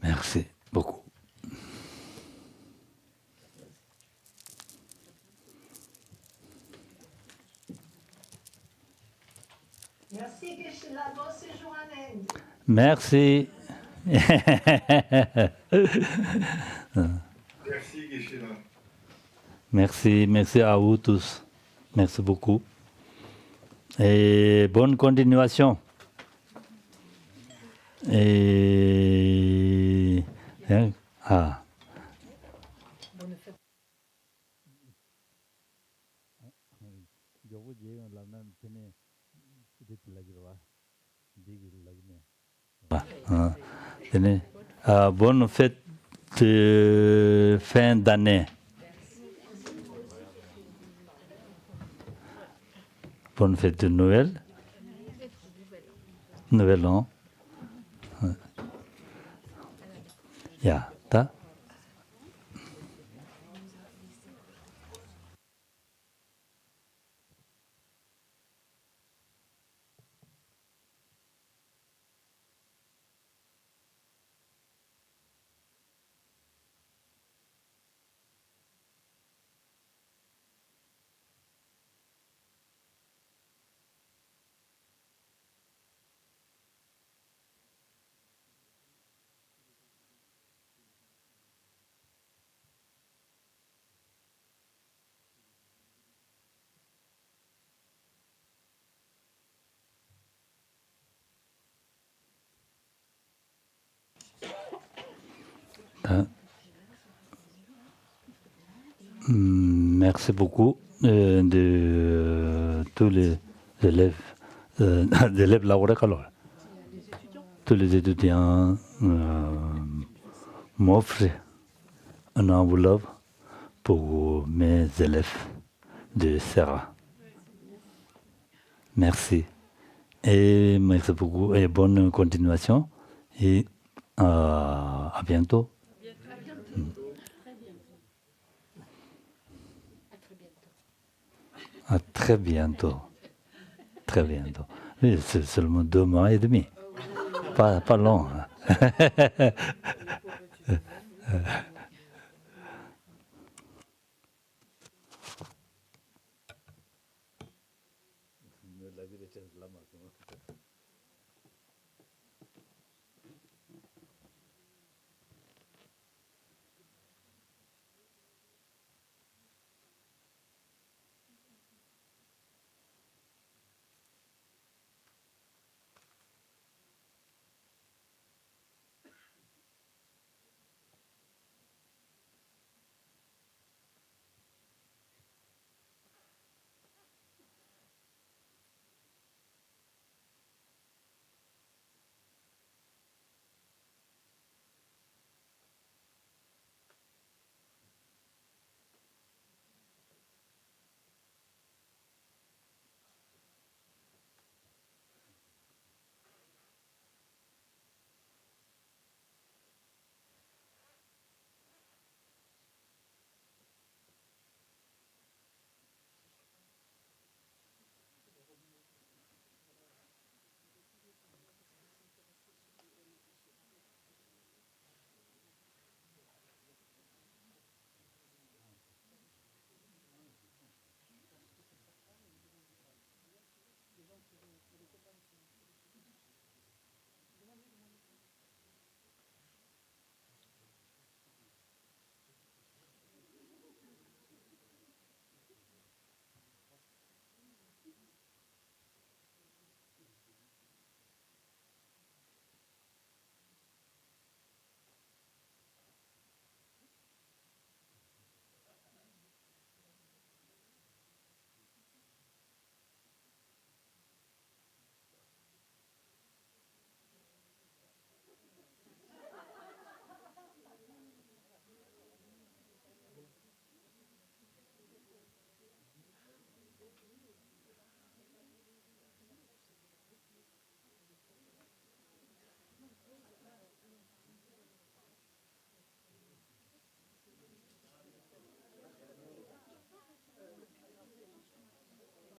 Merci beaucoup. Merci Geshe-la, bon séjour en Inde. Merci. Merci Geshe-la. Merci à vous tous. Merci beaucoup. Et bonne continuation. Et ah. Bonne fête de fin d'année. Bonne fête de Noël. Nouvel an. Ja, da. Merci beaucoup de tous les élèves, d'élèves lauréats. Tous les étudiants m'offrent un enveloppe pour mes élèves de Serra. Merci. Et merci beaucoup et bonne continuation. Et à bientôt. À très bientôt. très bientôt. C'est seulement 2 mois et demi. Pas long. La